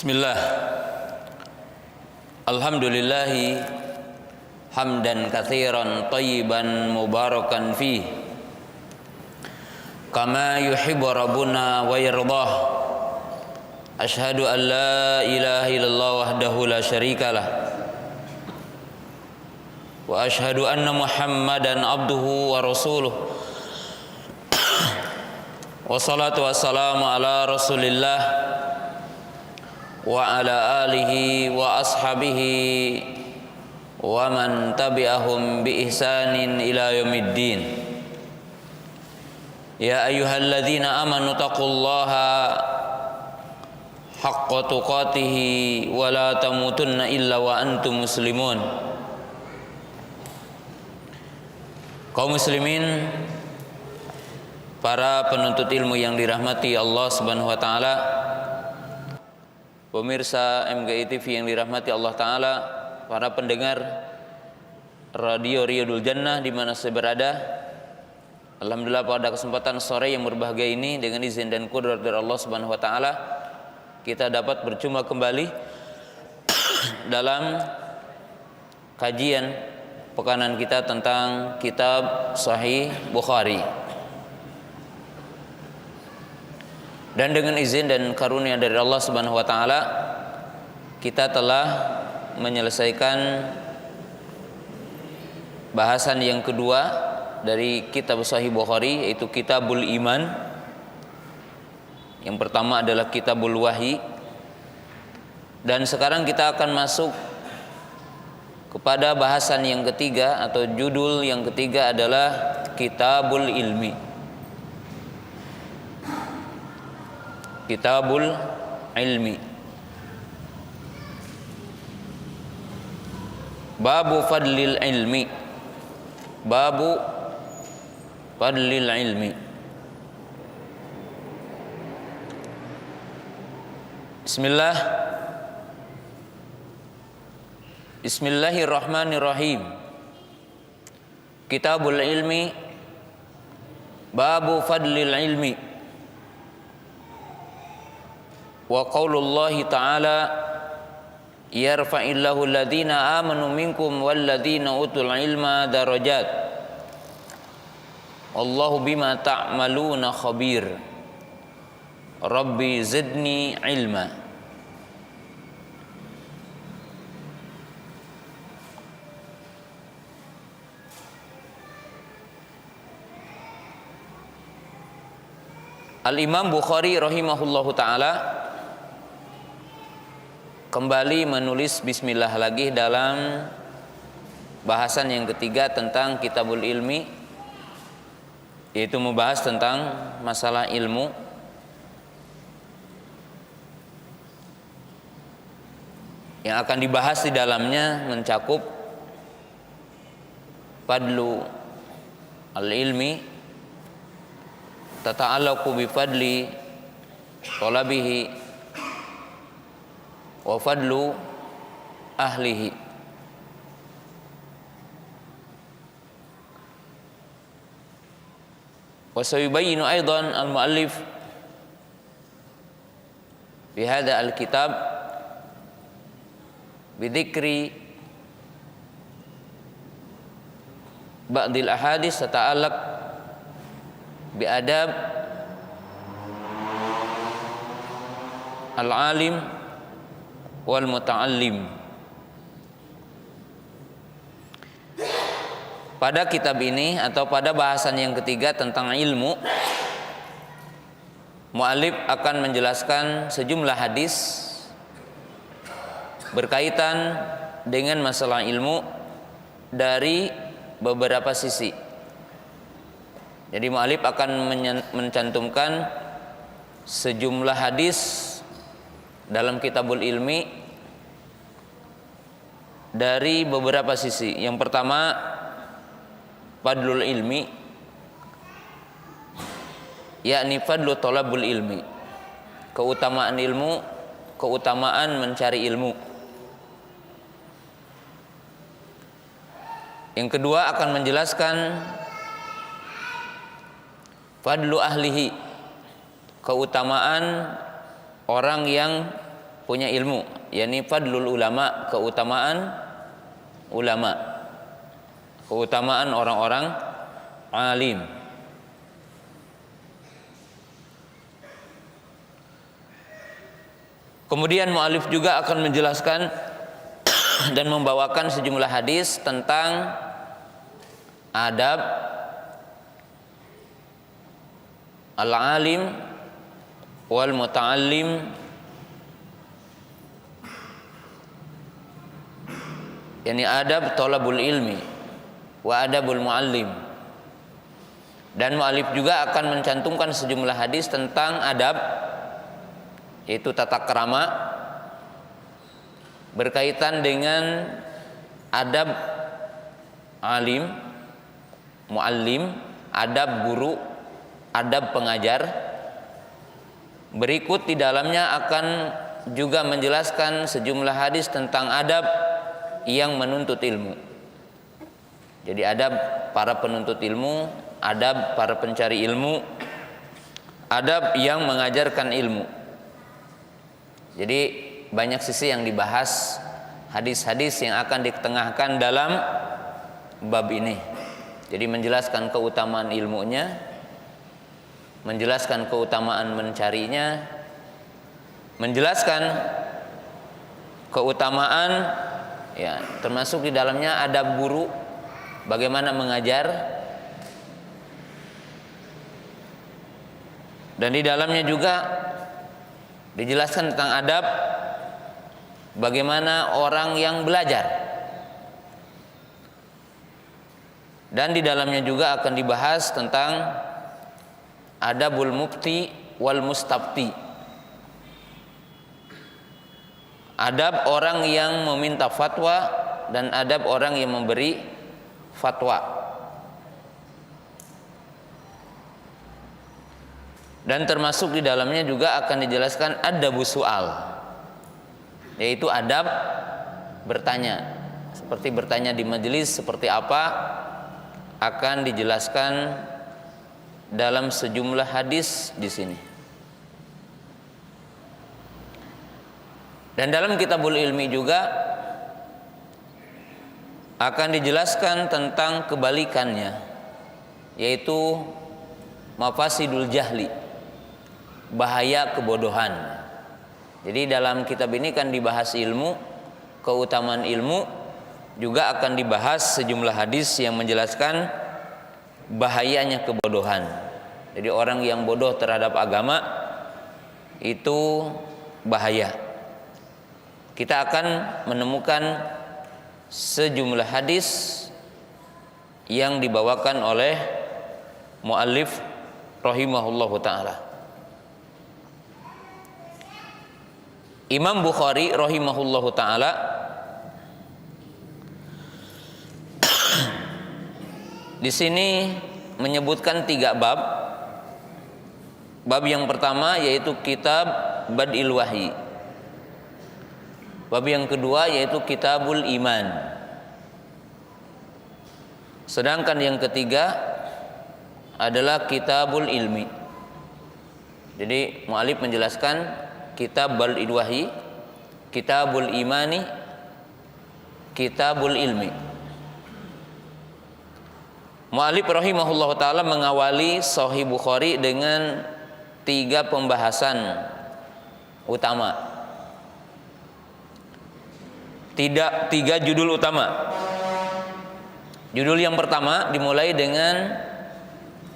Bismillah. Alhamdulillahi hamdan katsiran thayyiban mubarakan fi kama yuhibbu rabbuna wa yardah. Asyhadu an la ilaha illallah wahdahu la syarikalah wa asyhadu anna Muhammadan abduhu wa rasuluh. Wassalatu wassalamu ala Rasulillah wa ala alihi wa ashabihi wa man tabi'ahum bi ihsanin ila yaumiddin. Ya ayyuhalladzina amanu taqullaha haqqa tuqatih wa la tamutunna illa wa antum muslimun. Kaum muslimin, para penuntut ilmu yang dirahmati Allah Subhanahu wa taala, pemirsa MGI TV yang dirahmati Allah Ta'ala, para pendengar Radio Riyadul Jannah di mana saya berada. Alhamdulillah pada kesempatan sore yang berbahagia ini, dengan izin dan qudrat dari Allah Subhanahu wa taala, kita dapat berjumpa kembali dalam kajian pekanan kita tentang kitab Sahih Bukhari. Dan dengan izin dan karunia dari Allah Subhanahu wa taala, kita telah menyelesaikan bahasan yang kedua dari kitab Sahih Bukhari, yaitu Kitabul Iman. Yang pertama adalah Kitabul Wahyi. Dan sekarang kita akan masuk kepada bahasan yang ketiga, atau judul yang ketiga adalah Kitabul Ilmi. Kitabul Ilmi. Babu fadlil ilmi. Babu fadlil ilmi. Bismillah. Bismillahirrahmanirrahim. Kitabul Ilmi. Babu fadlil ilmi. Wa qaulullahi ta'ala yarfa'illahu alladhina amanu minkum walladhina utul ilma darajat wallahu bima ta'maluna khabir. Rabbi zidni ilma. Al-Imam Bukhari rahimahullahu ta'ala kembali menulis bismillah lagi dalam bahasan yang ketiga tentang Kitabul Ilmi, yaitu membahas tentang masalah ilmu. Yang akan dibahas di dalamnya mencakup fadlu al-ilmi, tata'allaqu bi fadli talabihi wa fadlu ahlihi. Wa sayubayyinu aidan al-muallif fi hadha al-kitab bi dzikri ba'dil ahadits tata'allaq bi adab al-alim wal muta'allim. Pada kitab ini, atau pada bahasan yang ketiga tentang ilmu, mu'allif akan menjelaskan sejumlah hadis berkaitan dengan masalah ilmu dari beberapa sisi. Jadi mu'allif akan mencantumkan sejumlah hadis dalam Kitabul Ilmi dari beberapa sisi. Yang pertama, fadlul ilmi, yakni fadlu talabul ilmi, keutamaan ilmu, keutamaan mencari ilmu. Yang kedua akan menjelaskan fadlu ahlihi, keutamaan orang yang punya ilmu, yakni fadlul ulama, keutamaan ulama, keutamaan orang-orang alim. Kemudian mu'alif juga akan menjelaskan dan membawakan sejumlah hadis tentang adab al-alim wal muta'allim, yakni adab thalabul ilmi wa adabul muallim. Dan mu'alif juga akan mencantumkan sejumlah hadis tentang adab, yaitu tata krama berkaitan dengan adab alim, muallim, adab guru, adab pengajar. Berikut di dalamnya akan juga menjelaskan sejumlah hadis tentang adab yang menuntut ilmu. Jadi adab para penuntut ilmu, adab para pencari ilmu, adab yang mengajarkan ilmu. Jadi banyak sisi yang dibahas, hadis-hadis yang akan ditengahkan dalam bab ini. Jadi menjelaskan keutamaan ilmunya, menjelaskan keutamaan mencarinya, menjelaskan keutamaan, ya, termasuk di dalamnya adab guru, bagaimana mengajar, dan di dalamnya juga dijelaskan tentang adab bagaimana orang yang belajar, dan di dalamnya juga akan dibahas tentang adabul mufti wal mustafti, adab orang yang meminta fatwa dan adab orang yang memberi fatwa. Dan termasuk di dalamnya juga akan dijelaskan adabus soal, yaitu adab bertanya. Seperti bertanya di majelis seperti apa akan dijelaskan dalam sejumlah hadis di sini. Dan dalam kitabul ilmi juga akan dijelaskan tentang kebalikannya, yaitu mafasidul jahli, bahaya kebodohan. Jadi dalam kitab ini kan dibahas ilmu, keutamaan ilmu, juga akan dibahas sejumlah hadis yang menjelaskan bahayanya kebodohan. Jadi orang yang bodoh terhadap agama itu bahaya. Kita akan menemukan sejumlah hadis yang dibawakan oleh muallif rahimahullahu ta'ala. Imam Bukhari rahimahullahu ta'ala di sini menyebutkan 3 bab. Bab yang pertama yaitu kitab Bad'il Wahyi. Bab yang kedua yaitu kitabul iman. Sedangkan yang ketiga adalah kitabul ilmi. Jadi mu'alif menjelaskan kitab Bad'il Wahyi, kitabul imani, kitabul ilmi. Mu'alif rahimahullah ta'ala mengawali Sahih Bukhari dengan 3 pembahasan utama, 3 judul utama. Judul yang pertama dimulai dengan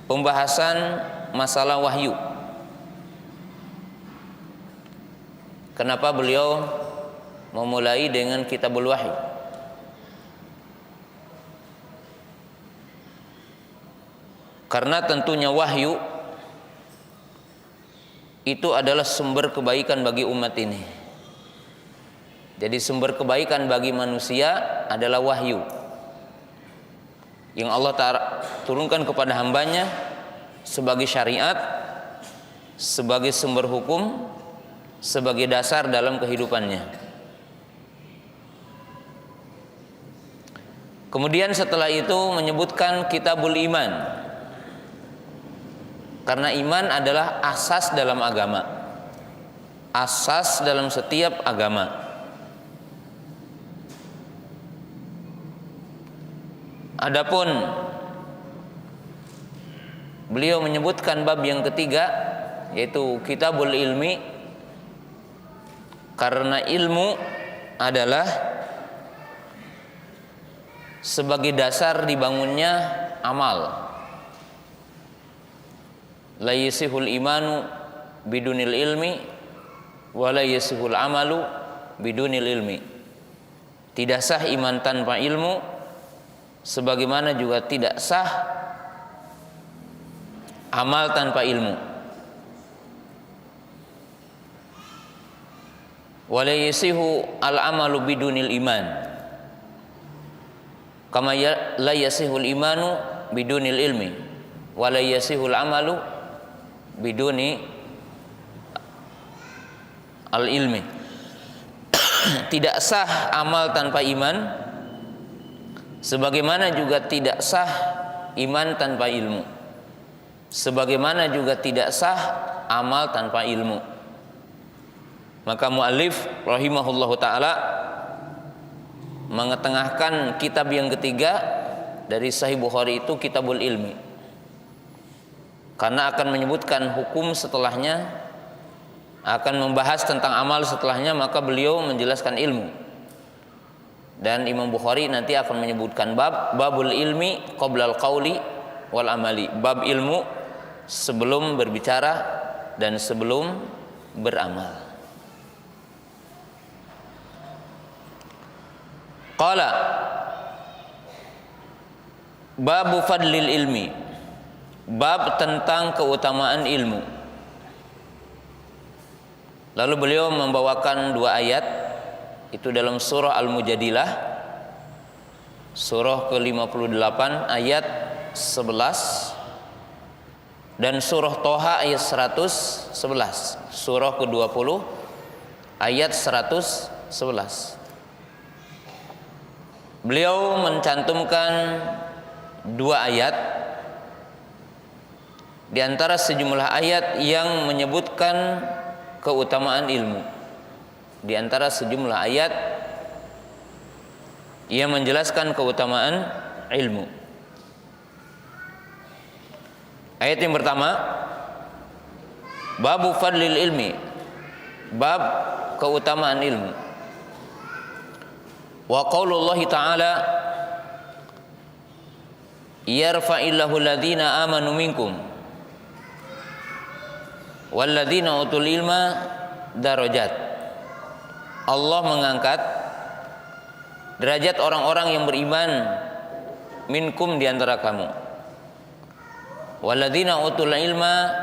pembahasan masalah wahyu. Kenapa beliau memulai dengan kitabul wahyu? Karena tentunya wahyu itu adalah sumber kebaikan bagi umat ini. Jadi sumber kebaikan bagi manusia adalah wahyu yang Allah turunkan kepada hambanya sebagai syariat, sebagai sumber hukum, sebagai dasar dalam kehidupannya. Kemudian setelah itu menyebutkan kitabul iman, karena iman adalah asas dalam agama. asas dalam setiap agama. Adapun beliau menyebutkan bab yang ketiga, yaitu kitabul ilmi, karena ilmu adalah sebagai dasar dibangunnya amal. La yasihul imanu bidunil ilmi wa la yasihul amalu bidunil ilmi. Tidak sah iman tanpa ilmu, sebagaimana juga tidak sah amal tanpa ilmu. Wa la yasihu al amalu bidunil iman, kama la yasihul imanu bidunil ilmi wa la yasihul amalu biduni al ilmi. Tidak sah amal tanpa iman, sebagaimana juga tidak sah iman tanpa ilmu, sebagaimana juga tidak sah amal tanpa ilmu. Maka muallif rahimahullahu taala mengetengahkan kitab yang ketiga dari Sahih Bukhari itu Kitabul Ilmi, karena akan menyebutkan hukum setelahnya, akan membahas tentang amal setelahnya, maka beliau menjelaskan ilmu. Dan Imam Bukhari nanti akan menyebutkan babul ilmi qoblal qauli wal amali, bab ilmu sebelum berbicara dan sebelum beramal. Qala babu fadlil ilmi, bab tentang keutamaan ilmu. Lalu beliau membawakan dua ayat, itu dalam surah Al-Mujadilah, surah ke-58 ayat 11, dan surah Toha ayat 111, surah ke-20 ayat 111. Beliau mencantumkan dua ayat di antara sejumlah ayat yang menyebutkan keutamaan ilmu. Di antara sejumlah ayat yang menjelaskan keutamaan ilmu. Ayat yang pertama, babu fadlil ilmi, bab keutamaan ilmu. Wa qaulullahi ta'ala yarfa'illahu alladhina amanu minkum walladhina utul ilma darajat. Allah mengangkat derajat orang-orang yang beriman minkum, di antara kamu, walladhina utul ilma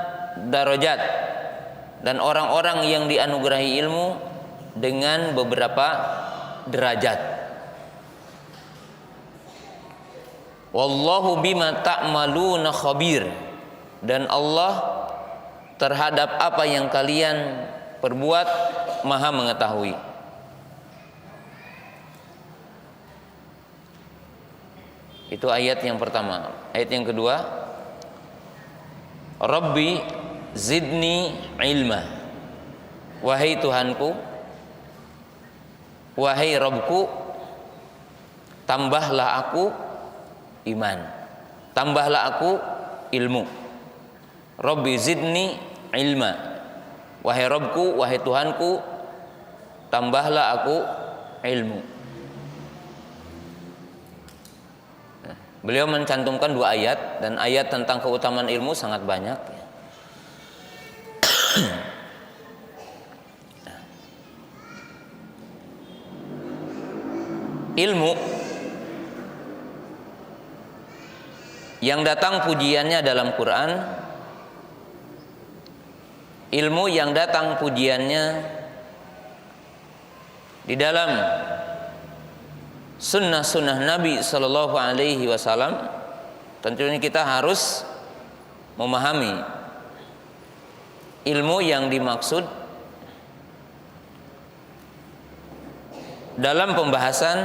darajat, dan orang-orang yang dianugerahi ilmu dengan beberapa derajat. Wallahu bima ta'maluna khabir, dan Allah terhadap apa yang kalian perbuat maha mengetahui. Itu ayat yang pertama. Ayat yang kedua, Rabbi zidni ilma, wahai Tuhanku, wahai Rabbku, tambahlah aku iman, tambahlah aku ilmu. Rabbi zidni ilma, wahai Rabbku, wahai Tuhanku, tambahlah aku ilmu. Beliau mencantumkan dua ayat, dan ayat tentang keutamaan ilmu sangat banyak. Ilmu yang datang pujiannya dalam Quran, ilmu yang datang pujiannya di dalam sunnah-sunnah Nabi Sallallahu Alaihi Wasallam, tentunya kita harus memahami ilmu yang dimaksud dalam pembahasan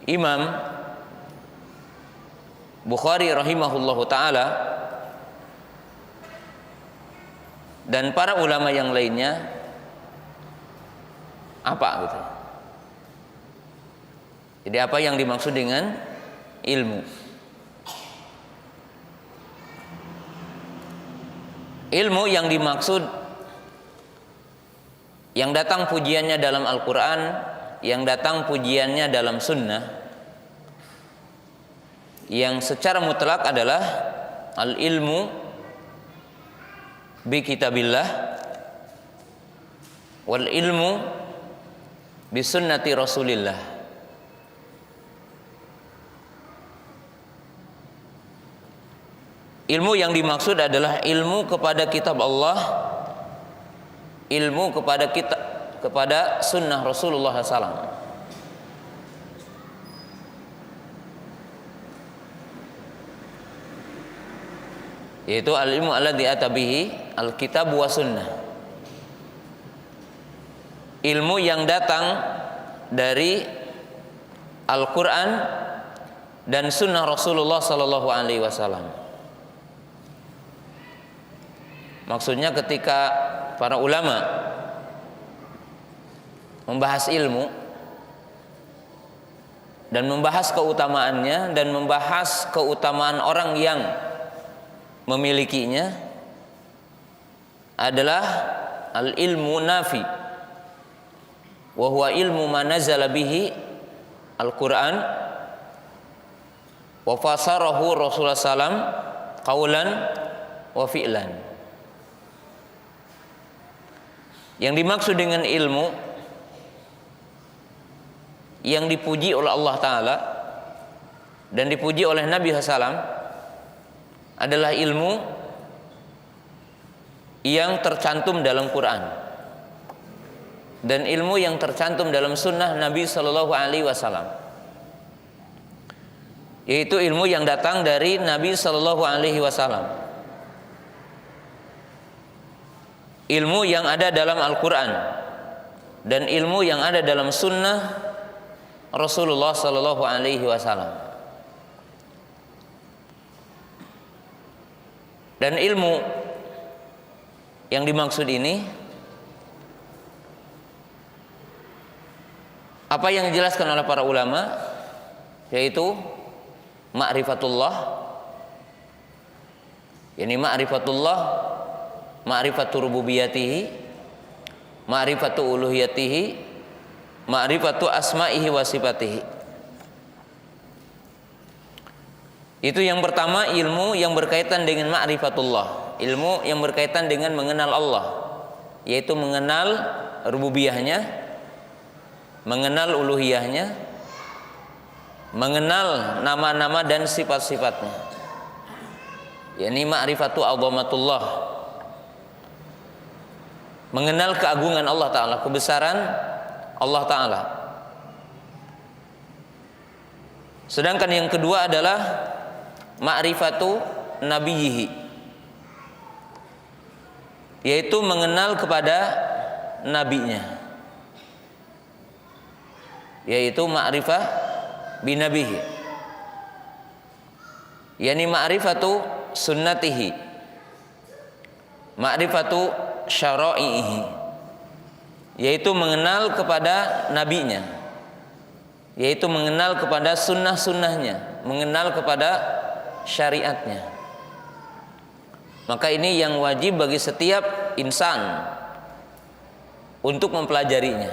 Imam Bukhari rahimahullahu ta'ala dan para ulama yang lainnya apa gitu. Jadi apa yang dimaksud dengan ilmu? Ilmu yang dimaksud yang datang pujiannya dalam Al-Quran, yang datang pujiannya dalam Sunnah, yang secara mutlak adalah al-ilmu bi kitabillah wal ilmu bi sunnati Rasulillah. Ilmu yang dimaksud adalah ilmu kepada kitab Allah, ilmu kepada sunnah Rasulullah SAW. Yaitu al-ilmu alladzi atabihi al-kitab wa sunnah. Ilmu yang datang dari Al-Quran dan sunnah Rasulullah sallallahu alaihi wasallam. Maksudnya ketika para ulama membahas ilmu dan membahas keutamaannya dan membahas keutamaan orang yang memilikinya adalah al-ilmu nafi wa huwa ilmu ma nazala bihi al-Quran wa fasarahu Rasulullah sallam qaulan wa fi'lan. Yang dimaksud dengan ilmu yang dipuji oleh Allah Ta'ala dan dipuji oleh Nabi SAW adalah ilmu yang tercantum dalam Quran dan ilmu yang tercantum dalam sunnah Nabi Sallallahu Alaihi Wasallam, yaitu ilmu yang datang dari Nabi Sallallahu Alaihi Wasallam, ilmu yang ada dalam Al-Quran dan ilmu yang ada dalam sunnah Rasulullah Sallallahu Alaihi Wasallam. Dan ilmu yang dimaksud ini apa yang dijelaskan oleh para ulama, yaitu ma'rifatullah, yakni ma'rifatullah, ma'rifatu rububiyatihi, ma'rifatu uluhiyatihi, ma'rifatu asma'ihi wa sifatihi. Itu yang pertama, ilmu yang berkaitan dengan ma'rifatullah, ilmu yang berkaitan dengan mengenal Allah, yaitu mengenal rububiyahnya, mengenal uluhiyahnya, mengenal nama-nama dan sifat-sifatnya, yakni ma'rifatu azamatullah, mengenal keagungan Allah Ta'ala, kebesaran Allah Ta'ala. Sedangkan yang kedua adalah ma'rifatu nabiyhi, yaitu mengenal kepada nabinya, yaitu ma'rifah binabihi, yakni ma'rifatu sunnatihi, ma'rifatu syara'ihi, yaitu mengenal kepada nabinya, yaitu mengenal kepada sunnah-sunnahnya, mengenal kepada syariatnya. Maka ini yang wajib bagi setiap insan untuk mempelajarinya.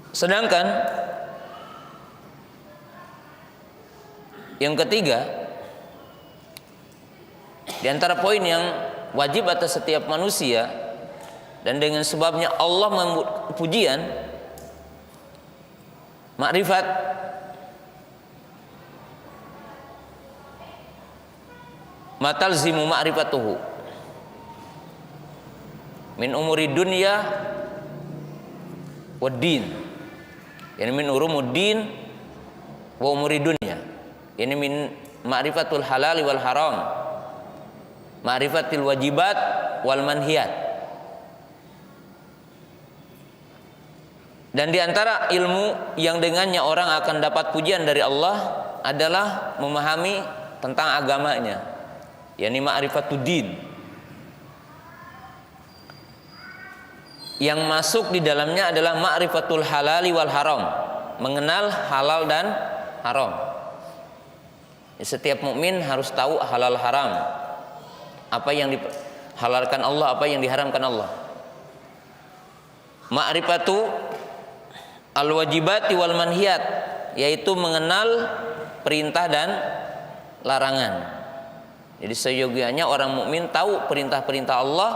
Sedangkan yang ketiga, di antara poin yang wajib atas setiap manusia dan dengan sebabnya Allah membuat pujian, makrifat matalzimu ma'rifatuhu min umuri dunya wad din, yani min urumuddin wa umuri dunya, yani min ma'rifatul halal wal haram, ma'rifatil wajibat wal manhiyat. Dan di antara ilmu yang dengannya orang akan dapat pujian dari Allah adalah memahami tentang agamanya, yakni ma'rifatuddin. Yang masuk di dalamnya adalah ma'rifatul halali wal haram, mengenal halal dan haram. Setiap mukmin harus tahu halal haram, apa yang dihalalkan Allah, apa yang diharamkan Allah. Ma'rifatu al-wajibati wal manhiyat, yaitu mengenal perintah dan larangan. Jadi seyogianya orang mukmin tahu perintah-perintah Allah,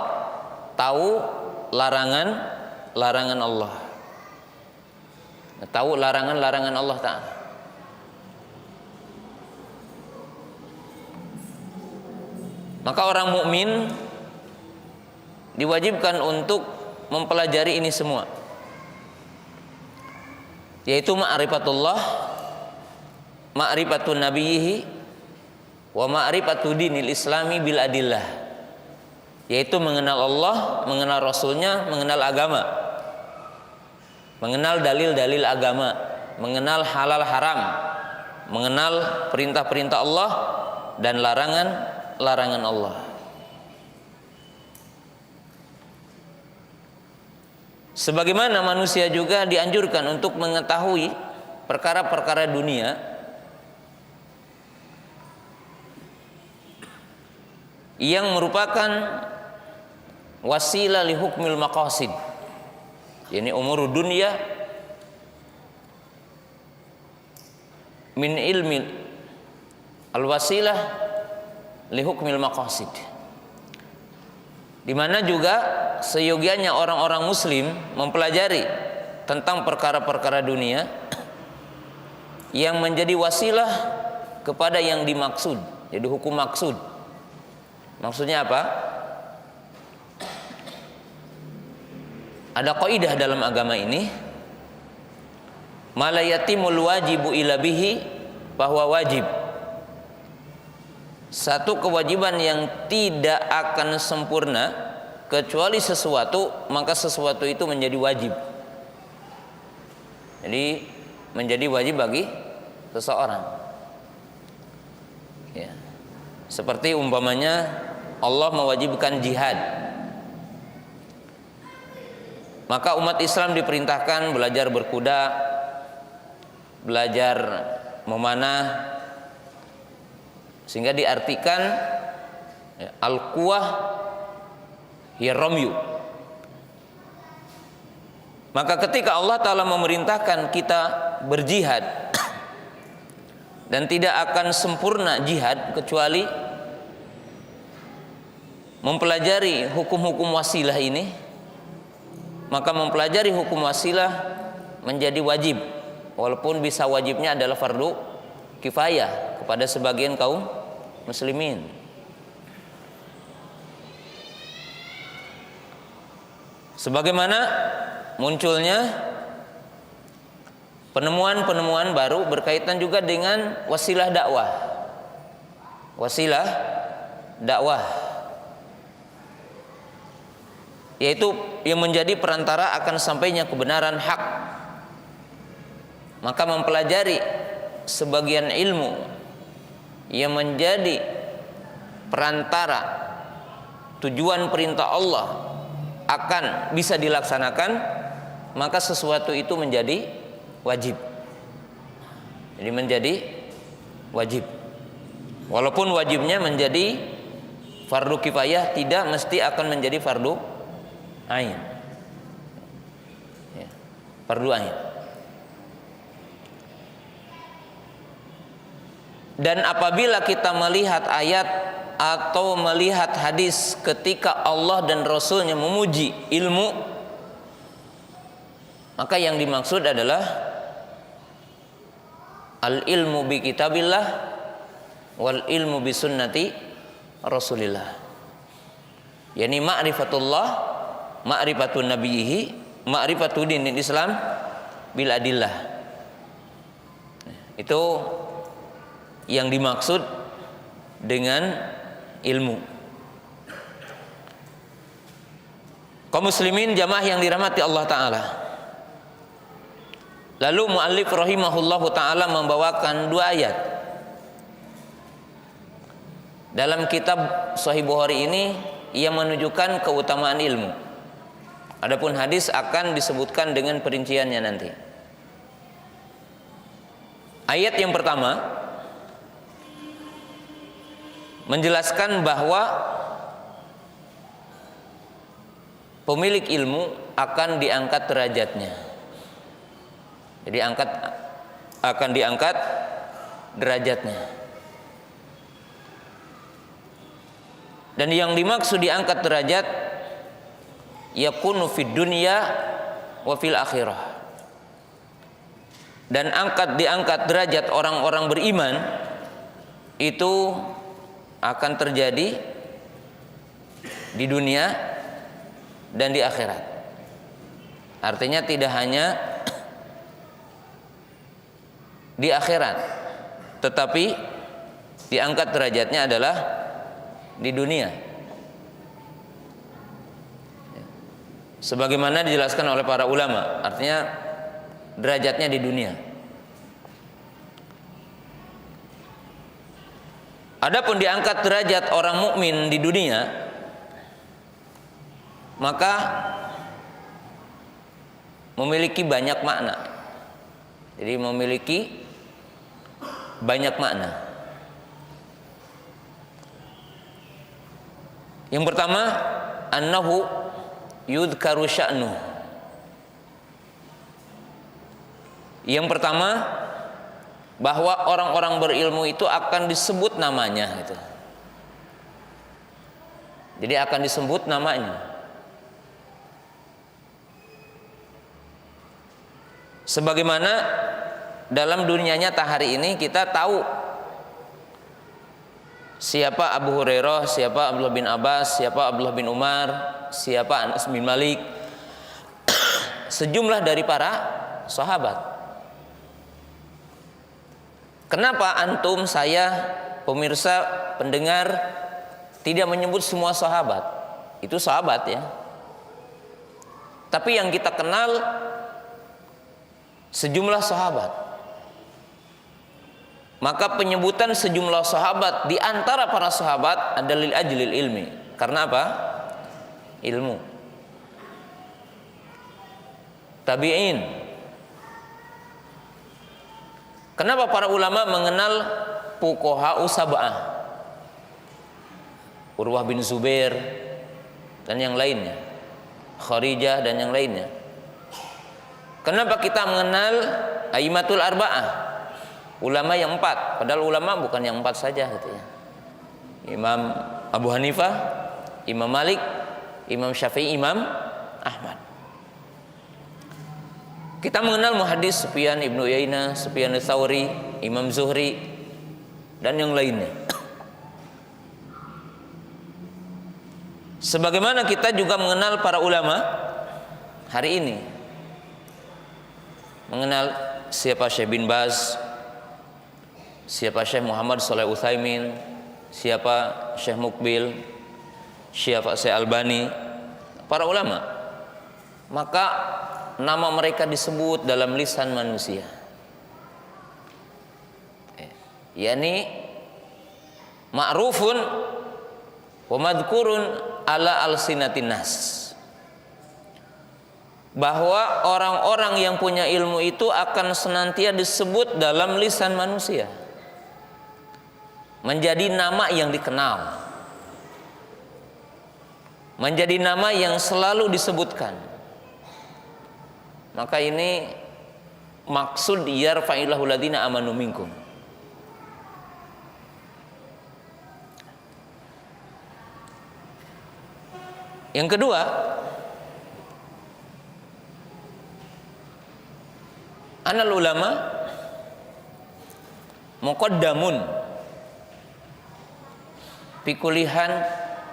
tahu larangan Allah, tahu larangan Allah Ta'ala. Maka orang mukmin diwajibkan untuk mempelajari ini semua, yaitu ma'rifatullah, ma'rifatun nabiyhi, wa ma'rifatu dinil islami bil adillah, yaitu mengenal Allah, mengenal Rasulnya, mengenal agama, mengenal dalil-dalil agama, mengenal halal haram, mengenal perintah-perintah Allah dan larangan Allah. Sebagaimana manusia juga dianjurkan untuk mengetahui perkara-perkara dunia yang merupakan wasilah li hukmil maqasid, yakni umur dunia min ilmi al-wasilah li hukmil maqasid, di mana juga seyogianya orang-orang muslim mempelajari tentang perkara-perkara dunia yang menjadi wasilah kepada yang dimaksud, jadi hukum maksud. Maksudnya apa? Ada kaidah dalam agama ini, malayatimul wajibu ila bihi, bahwa wajib, satu kewajiban yang tidak akan sempurna kecuali sesuatu, maka sesuatu itu menjadi wajib. Jadi menjadi wajib bagi seseorang. Ya. Seperti umpamanya Allah mewajibkan jihad, maka umat Islam diperintahkan belajar berkuda, belajar memanah, sehingga diartikan al-quwah hiya ramyu. Maka ketika Allah Ta'ala memerintahkan kita berjihad, dan tidak akan sempurna jihad kecuali mempelajari hukum-hukum wasilah ini, maka mempelajari hukum wasilah menjadi wajib, walaupun bisa wajibnya adalah fardu kifayah kepada sebagian kaum muslimin. Sebagaimana munculnya penemuan-penemuan baru berkaitan juga dengan wasilah dakwah. Wasilah dakwah, yaitu yang menjadi perantara akan sampainya kebenaran hak. Maka mempelajari sebagian ilmu yang menjadi perantara tujuan perintah Allah akan bisa dilaksanakan, maka sesuatu itu menjadi wajib. Jadi menjadi wajib, walaupun wajibnya menjadi fardu kifayah, tidak mesti akan menjadi fardu ain. Ya, fardu ain. Dan apabila kita melihat ayat atau melihat hadis ketika Allah dan Rasulnya memuji ilmu, maka yang dimaksud adalah al-ilmu bi kitabillah wal ilmu bi sunnati Rasulillah, yakni ma'rifatullah, ma'rifatun nabiyhi, ma'rifatud dinil Islam bil adillah. Itu yang dimaksud dengan ilmu. Kaum muslimin jamaah yang dirahmati Allah Ta'ala, lalu muallif rahimahullahu ta'ala membawakan dua ayat Dalam kitab Sahih Bukhari ini ia menunjukkan keutamaan ilmu. Adapun hadis akan disebutkan dengan perinciannya nanti. Ayat yang pertama menjelaskan bahwa pemilik ilmu akan diangkat derajatnya. Jadi akan diangkat derajatnya. Dan yang dimaksud diangkat derajat yakunu fid dunya wa fil akhirah. Dan diangkat derajat orang-orang beriman itu akan terjadi di dunia dan di akhirat. Artinya tidak hanya di akhirat, tetapi diangkat derajatnya adalah di dunia. Sebagaimana dijelaskan oleh para ulama, artinya derajatnya di dunia. Adapun diangkat derajat orang mukmin di dunia, maka memiliki banyak makna. Jadi memiliki banyak makna. Yang pertama, annahu yudhkaru sya'nuh. Yang pertama, bahwa orang-orang berilmu itu akan disebut namanya gitu. Jadi akan disebut namanya. Sebagaimana dalam dunia nyata hari ini kita tahu siapa Abu Hurairah, siapa Abdullah bin Abbas, siapa Abdullah bin Umar, siapa Anas bin Malik, sejumlah dari para sahabat. Kenapa antum, saya, pemirsa, pendengar tidak menyebut semua sahabat? Itu sahabat ya. Tapi yang kita kenal sejumlah sahabat. Maka penyebutan sejumlah sahabat di antara para sahabat adalah lil ajlil ilmi. Karena apa? Ilmu. Tabi'in. Kenapa para ulama mengenal fuqaha sab'ah? Urwah bin Zubair dan yang lainnya, Kharijah dan yang lainnya. Kenapa kita mengenal aimatul arba'ah? Ulama yang 4, padahal ulama bukan yang 4 saja gitu ya. Imam Abu Hanifah, Imam Malik, Imam Syafi'i, Imam Ahmad. Kita mengenal muhaddis Sufyan ibnu Uyainah, Sufyan Ats-Tsauri, Imam Zuhri dan yang lainnya. Sebagaimana kita juga mengenal para ulama hari ini. Mengenal siapa Syekh bin Baz, siapa Syekh Muhammad Shalih Utsaimin, siapa Syekh Mukbil, siapa Syekh Albani, para ulama. Maka nama mereka disebut dalam lisan manusia, yakni ma'rufun wa madhkurun ala alsinatin nas. Bahwa orang-orang yang punya ilmu itu akan senantiasa disebut dalam lisan manusia, menjadi nama yang dikenal, menjadi nama yang selalu disebutkan. Maka ini maksud yarfa'illahu ladina amanu minkum. Yang kedua, anal ulama muqaddamun fi kullihan,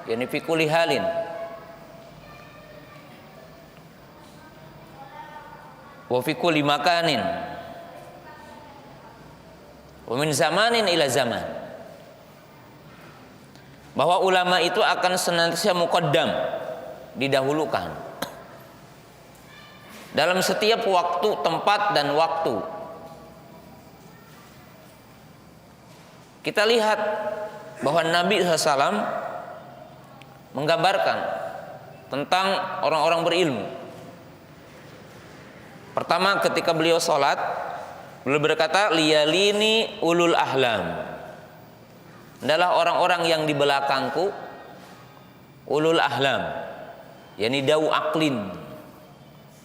yakni fi kulli halin, wa fi kulli makanin, wa min zamanin ila zaman. Bahwa ulama itu akan senantiasa muqaddam, didahulukan dalam setiap waktu, tempat dan waktu. Kita lihat bahwa Nabi SAW menggambarkan tentang orang-orang berilmu. Pertama, ketika beliau sholat, beliau berkata, liyalini ulul ahlam, adalah orang-orang yang di belakangku, ulul ahlam, yakni dau aklin,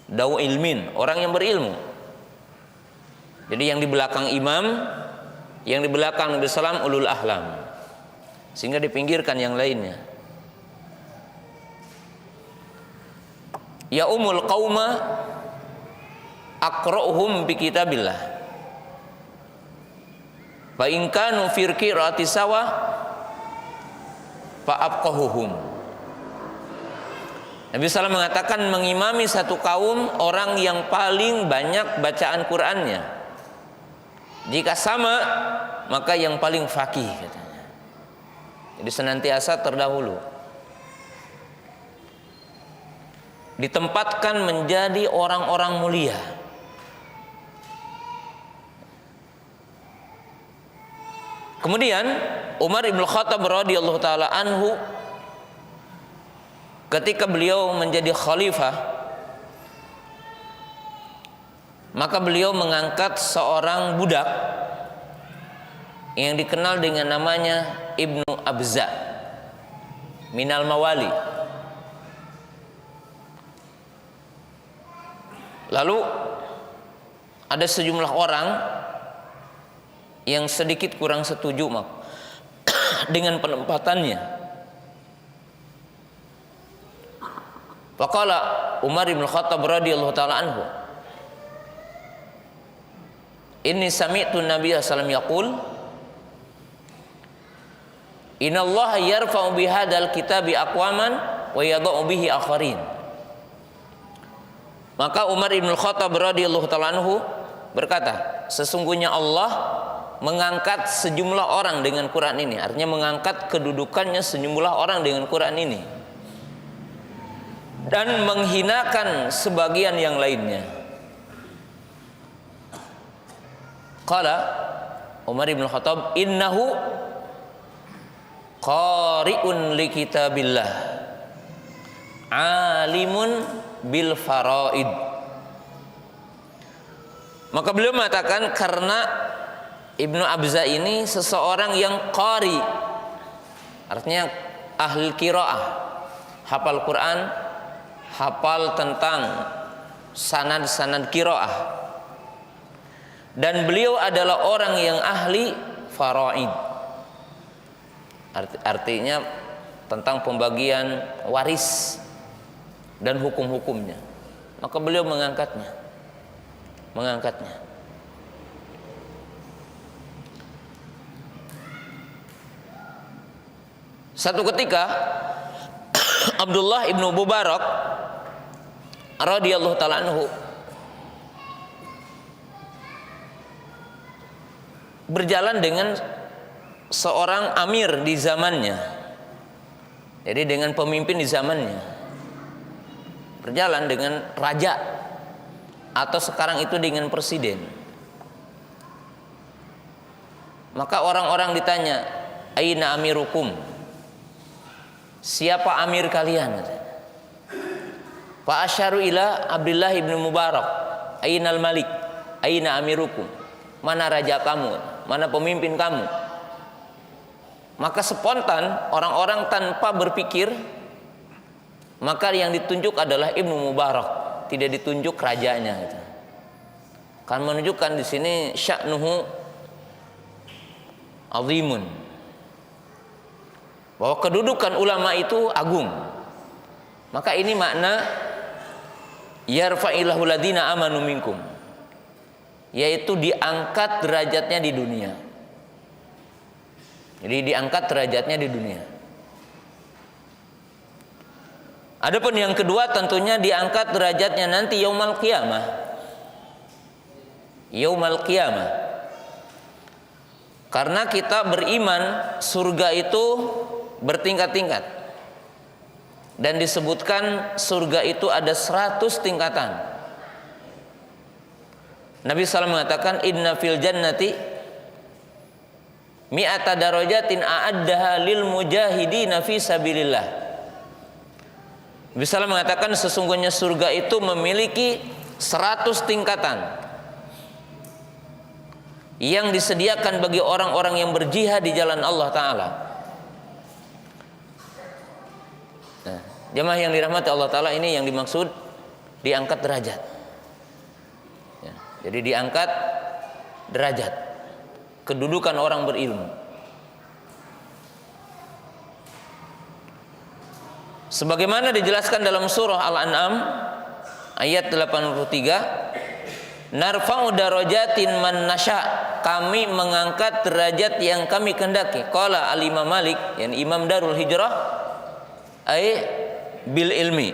dau ilmin, orang yang berilmu. Jadi yang di belakang imam, yang di belakang Nabi SAW ulul ahlam, sehingga dipinggirkan yang lainnya. Ya umul qauma aqra'uhum bi kitabillah fa in kanu fi qira'ati sawa fa abqahuhum. Nabi SAW mengatakan mengimami satu kaum orang yang paling banyak bacaan Qur'annya. Jika sama, maka yang paling faqih katanya. Jadi senantiasa terdahulu, ditempatkan menjadi orang-orang mulia. Kemudian Umar ibn Khattab radhiyallahu taala anhu, ketika beliau menjadi khalifah, maka beliau mengangkat seorang budak yang dikenal dengan namanya Ibnu Abza minal mawali. Lalu ada sejumlah orang yang sedikit kurang setuju dengan penempatannya. Faqala Umar bin Khattab radhiyallahu taala anhu, inni sami'tu Nabiy sallallahu alaihi wasallam yaqul, innallaha yarfa'u bihadzal kitabi aqwaman wa yadh'u bihi akharin. Maka Umar bin Khattab radhiyallahu taala anhu berkata, sesungguhnya Allah mengangkat sejumlah orang dengan Quran ini. Artinya mengangkat kedudukannya sejumlah orang dengan Quran ini, dan menghinakan sebagian yang lainnya. Qala Umar bin Khattab, innahu qari'un li kitabillah alimun bil faraid. Maka beliau mengatakan karena Ibnu Abza ini seseorang yang qari, artinya ahli qiraah, hafal Quran, hafal tentang sanad-sanad qiraah, dan beliau adalah orang yang ahli faraid, artinya tentang pembagian waris dan hukum-hukumnya. Maka beliau mengangkatnya. Satu ketika Abdullah ibnu Mubarak radhiyallahu taala anhu berjalan dengan seorang amir di zamannya. Jadi dengan pemimpin di zamannya, berjalan dengan raja, atau sekarang itu dengan presiden. Maka orang-orang ditanya, aina amirukum, siapa amir kalian? Fa asyaru ila Abdullah ibn Mubarak, ainal malik, aina amirukum, mana raja kamu, mana pemimpin kamu? Maka spontan orang-orang tanpa berpikir, maka yang ditunjuk adalah Ibnu Mubarak, tidak ditunjuk rajanya gitu. Kan menunjukkan di sini sya'nuhu azimun, bahwa kedudukan ulama itu agung. Maka ini makna yarfa'illahu ladina amanu minkum, yaitu diangkat derajatnya di dunia. Jadi diangkat derajatnya di dunia. Adapun yang kedua tentunya diangkat derajatnya nanti yaumal qiyamah. Yaumal qiyamah. Karena kita beriman surga itu bertingkat-tingkat. Dan disebutkan surga itu ada 100 tingkatan. Nabi SAW mengatakan inna fil jannati mi'ata darajatin a'addaha lil mujahidina fi sabilillah. Nabi SAW mengatakan sesungguhnya surga itu memiliki 100 tingkatan yang disediakan bagi orang-orang yang berjihad di jalan Allah Ta'ala. Nah, jemaah yang dirahmati Allah Ta'ala, ini yang dimaksud diangkat derajat ya, jadi diangkat derajat kedudukan orang berilmu. Sebagaimana dijelaskan dalam surah Al-An'am ayat 83, narfa'u darajatin man nasya, kami mengangkat derajat yang kami kehendaki. Qala al-Imam Malik, yang Imam Darul Hijrah, ay bil ilmi,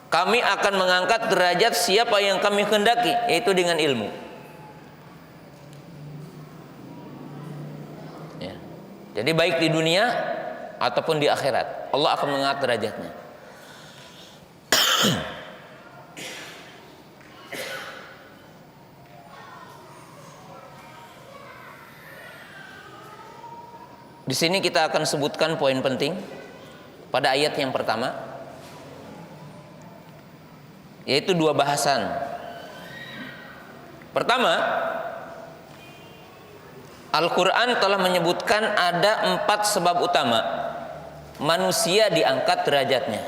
kami akan mengangkat derajat siapa yang kami kehendaki, yaitu dengan ilmu. Ya. Jadi baik di dunia ataupun di akhirat, Allah akan mengangkat derajatnya. Di sini kita akan sebutkan poin penting pada ayat yang pertama, yaitu dua bahasan. Pertama, Al-Quran telah menyebutkan ada 4 sebab utama manusia diangkat derajatnya.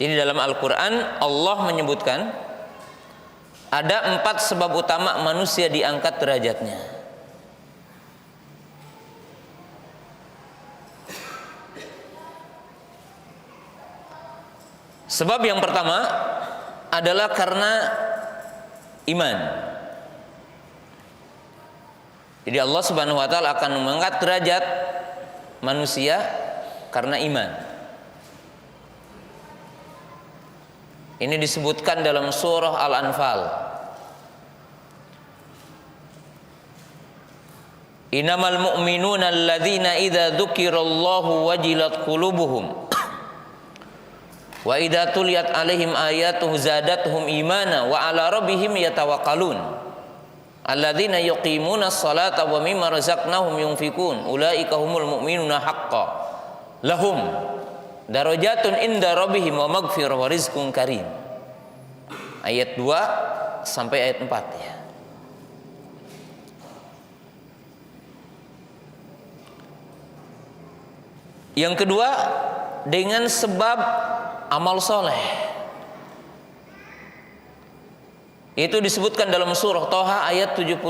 Jadi dalam Al-Quran Allah menyebutkan ada 4 sebab utama manusia diangkat derajatnya. Sebab yang pertama adalah karena iman. Jadi Allah Subhanahu wa taala akan mengangkat derajat manusia karena iman. Ini disebutkan dalam surah Al-Anfal. Innamal mu'minuna alladzina idza dzukirallahu wajilat qulubuhum wa idza tuliyat alaihim ayatuhu zadatuhum imana wa ala rabbihim yatawakkalun alladzina yuqimuna sholata wa mimma razaqnahum yunfikun ulaika humul mu'minuna haqqan lahum darajatun inda rabbihim wa maghfirah wa rizqun karim. Ayat 2 sampai ayat 4 ya. Yang kedua, dengan sebab amal soleh. Itu disebutkan dalam surah Thaha ayat 75.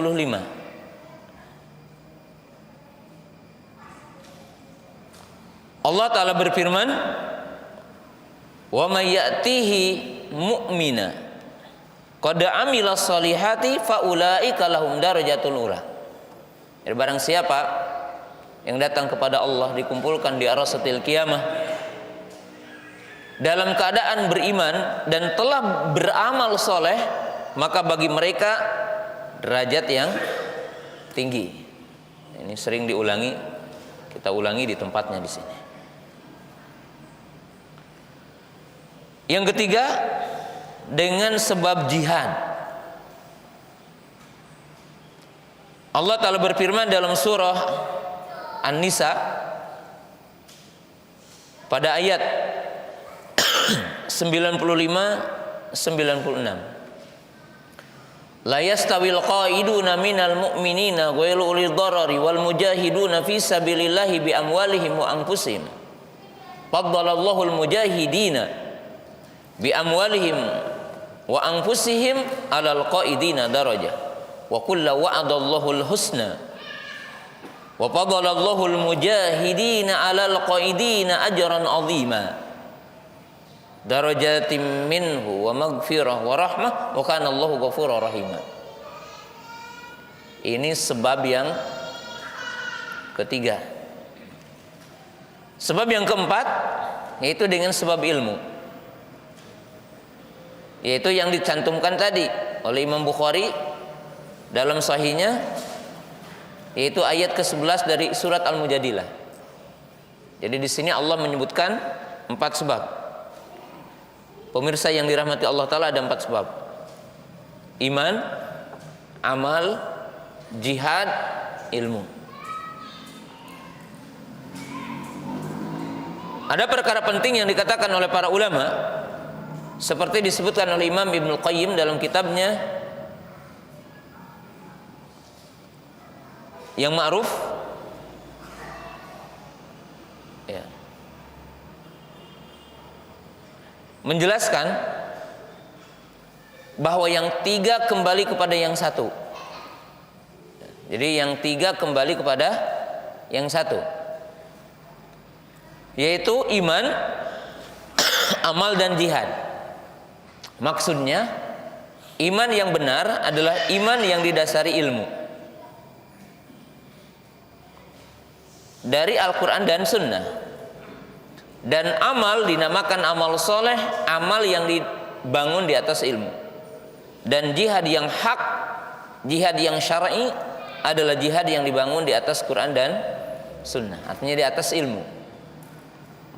Allah Ta'ala berfirman, wa may ya'tihi mu'mina qad amila sholihati fa ulaika lahum darajatul ula. Jadi barang siapa yang datang kepada Allah dikumpulkan di arasatil qiyamah dalam keadaan beriman dan telah beramal soleh, maka bagi mereka derajat yang tinggi. Ini sering diulangi, kita ulangi di tempatnya di sini. Yang ketiga, dengan sebab jihad. Allah Ta'ala berfirman dalam surah An-Nisa pada ayat 95-96. La yastawil qaiduna minal mu'minina ghairu ulil darari wal mujahiduna fi sabilillahi bi amwalihim wa anfusihim. Faddalallahu al mujahidina bi amwalihim wa anfusihim alal qaidina darajah wa kullu wa'adallahu al husna wa faddalallahu al mujahidina alal qaidina ajran 'azima darajatin minhu wa maghfirah wa rahmah wa kana Allahu ghafurur rahima. Ini sebab yang ketiga. Sebab yang keempat yaitu dengan sebab ilmu, yaitu yang dicantumkan tadi oleh Imam Bukhari dalam sahihnya, yaitu ayat ke-11 dari surat Al-Mujadilah. Jadi di sini Allah menyebutkan 4 sebab. Pemirsa yang dirahmati Allah Ta'ala, ada 4 sebab: iman, amal, jihad, ilmu. Ada perkara penting yang dikatakan oleh para ulama, seperti disebutkan oleh Imam Ibnu Qayyim dalam kitabnya yang ma'ruf, ya, menjelaskan bahwa yang tiga kembali kepada yang satu. Jadi yang tiga kembali kepada yang satu, yaitu iman, amal, dan jihad. Maksudnya iman yang benar adalah iman yang didasari ilmu dari Al-Quran dan Sunnah. Dan amal dinamakan amal soleh, amal yang dibangun di atas ilmu. Dan jihad yang hak, jihad yang syar'i adalah jihad yang dibangun di atas Quran dan Sunnah, artinya di atas ilmu.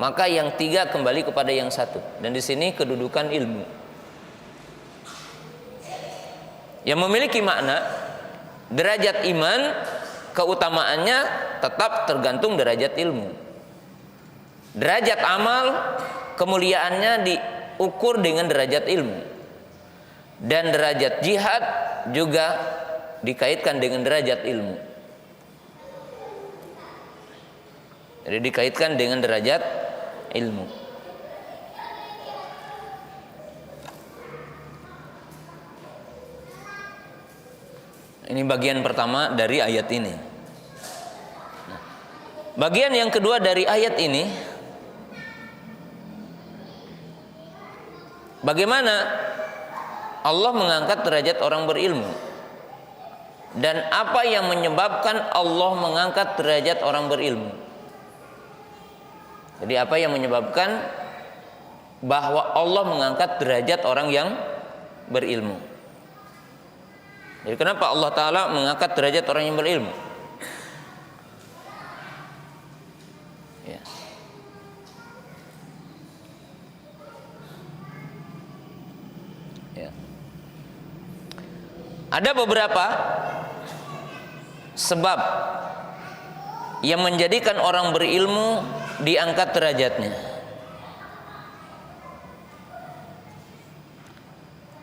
Maka yang tiga kembali kepada yang satu, dan di sini kedudukan ilmu yang memiliki makna derajat iman, keutamaannya tetap tergantung derajat ilmu. Derajat amal, kemuliaannya diukur dengan derajat ilmu, dan derajat jihad juga dikaitkan dengan derajat ilmu. Jadi dikaitkan dengan derajat ilmu. Ini bagian pertama dari ayat ini. Nah, bagian yang kedua dari ayat ini, bagaimana Allah mengangkat derajat orang berilmu, dan apa yang menyebabkan Allah mengangkat derajat orang berilmu. Jadi apa yang menyebabkan bahwa Allah mengangkat derajat orang yang berilmu. Jadi kenapa Allah Ta'ala mengangkat derajat orang yang berilmu? Ya. Ya. Ada beberapa sebab yang menjadikan orang berilmu diangkat derajatnya,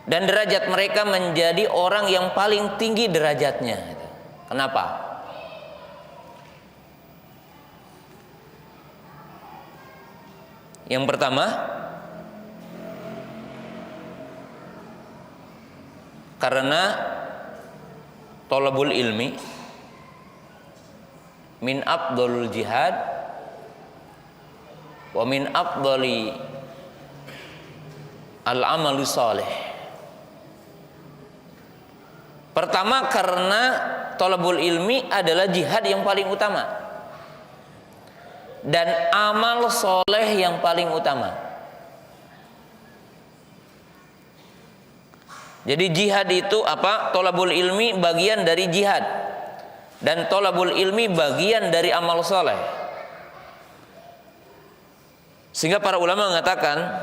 dan derajat mereka menjadi orang yang paling tinggi derajatnya. Kenapa? Yang pertama, karena thalabul ilmi min afdhalul jihad wa min afdhali al-amalu salih. Pertama, karena thalabul ilmi adalah jihad yang paling utama dan amal soleh yang paling utama. Jadi jihad itu apa? Thalabul ilmi bagian dari jihad, dan thalabul ilmi bagian dari amal soleh. Sehingga para ulama mengatakan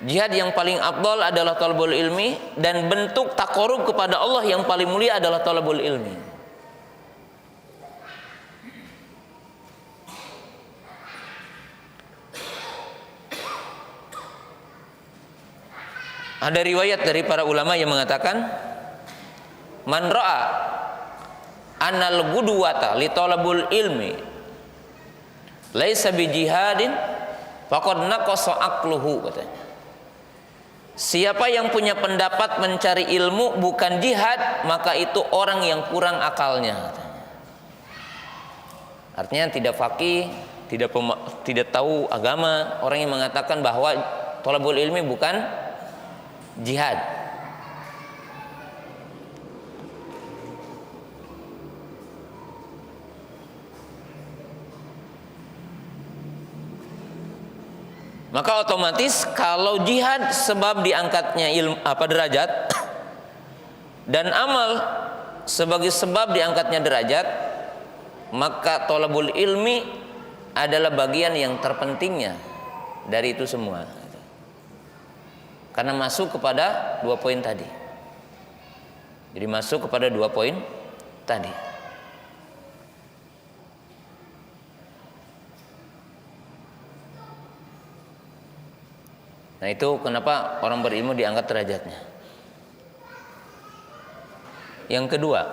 jihad yang paling afdal adalah thalabul ilmi, dan bentuk taqarrub kepada Allah yang paling mulia adalah thalabul ilmi. Ada riwayat dari para ulama yang mengatakan, man ra'a annal gudwata li talabul ilmi laisa bi jihadin faqad naqasa aqluhu, katanya. Siapa yang punya pendapat mencari ilmu bukan jihad, maka itu orang yang kurang akalnya, katanya. Artinya tidak faqih, tidak tahu agama, orang yang mengatakan bahwa thalabul ilmi bukan jihad. Maka otomatis kalau jihad sebab diangkatnya ilmu derajat, dan amal sebagai sebab diangkatnya derajat, maka thalabul ilmi adalah bagian yang terpentingnya dari itu semua, karena masuk kepada dua poin tadi. Jadi masuk kepada dua poin tadi. Nah, itu kenapa orang berilmu diangkat derajatnya. Yang kedua,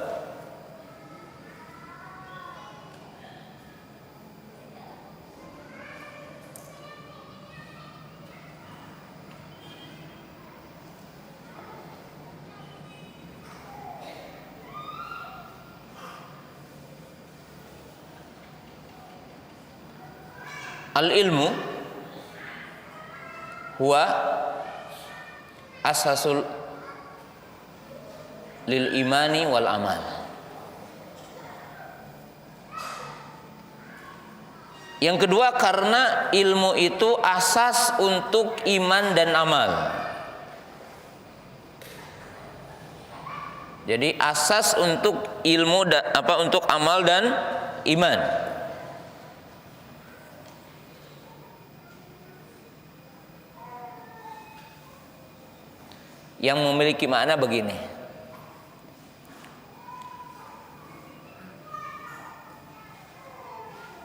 al-ilmu huwa asasul lil imani wal amal. Yang kedua, karena ilmu itu asas untuk iman dan amal. Jadi asas untuk ilmu untuk amal dan iman. Yang memiliki makna begini.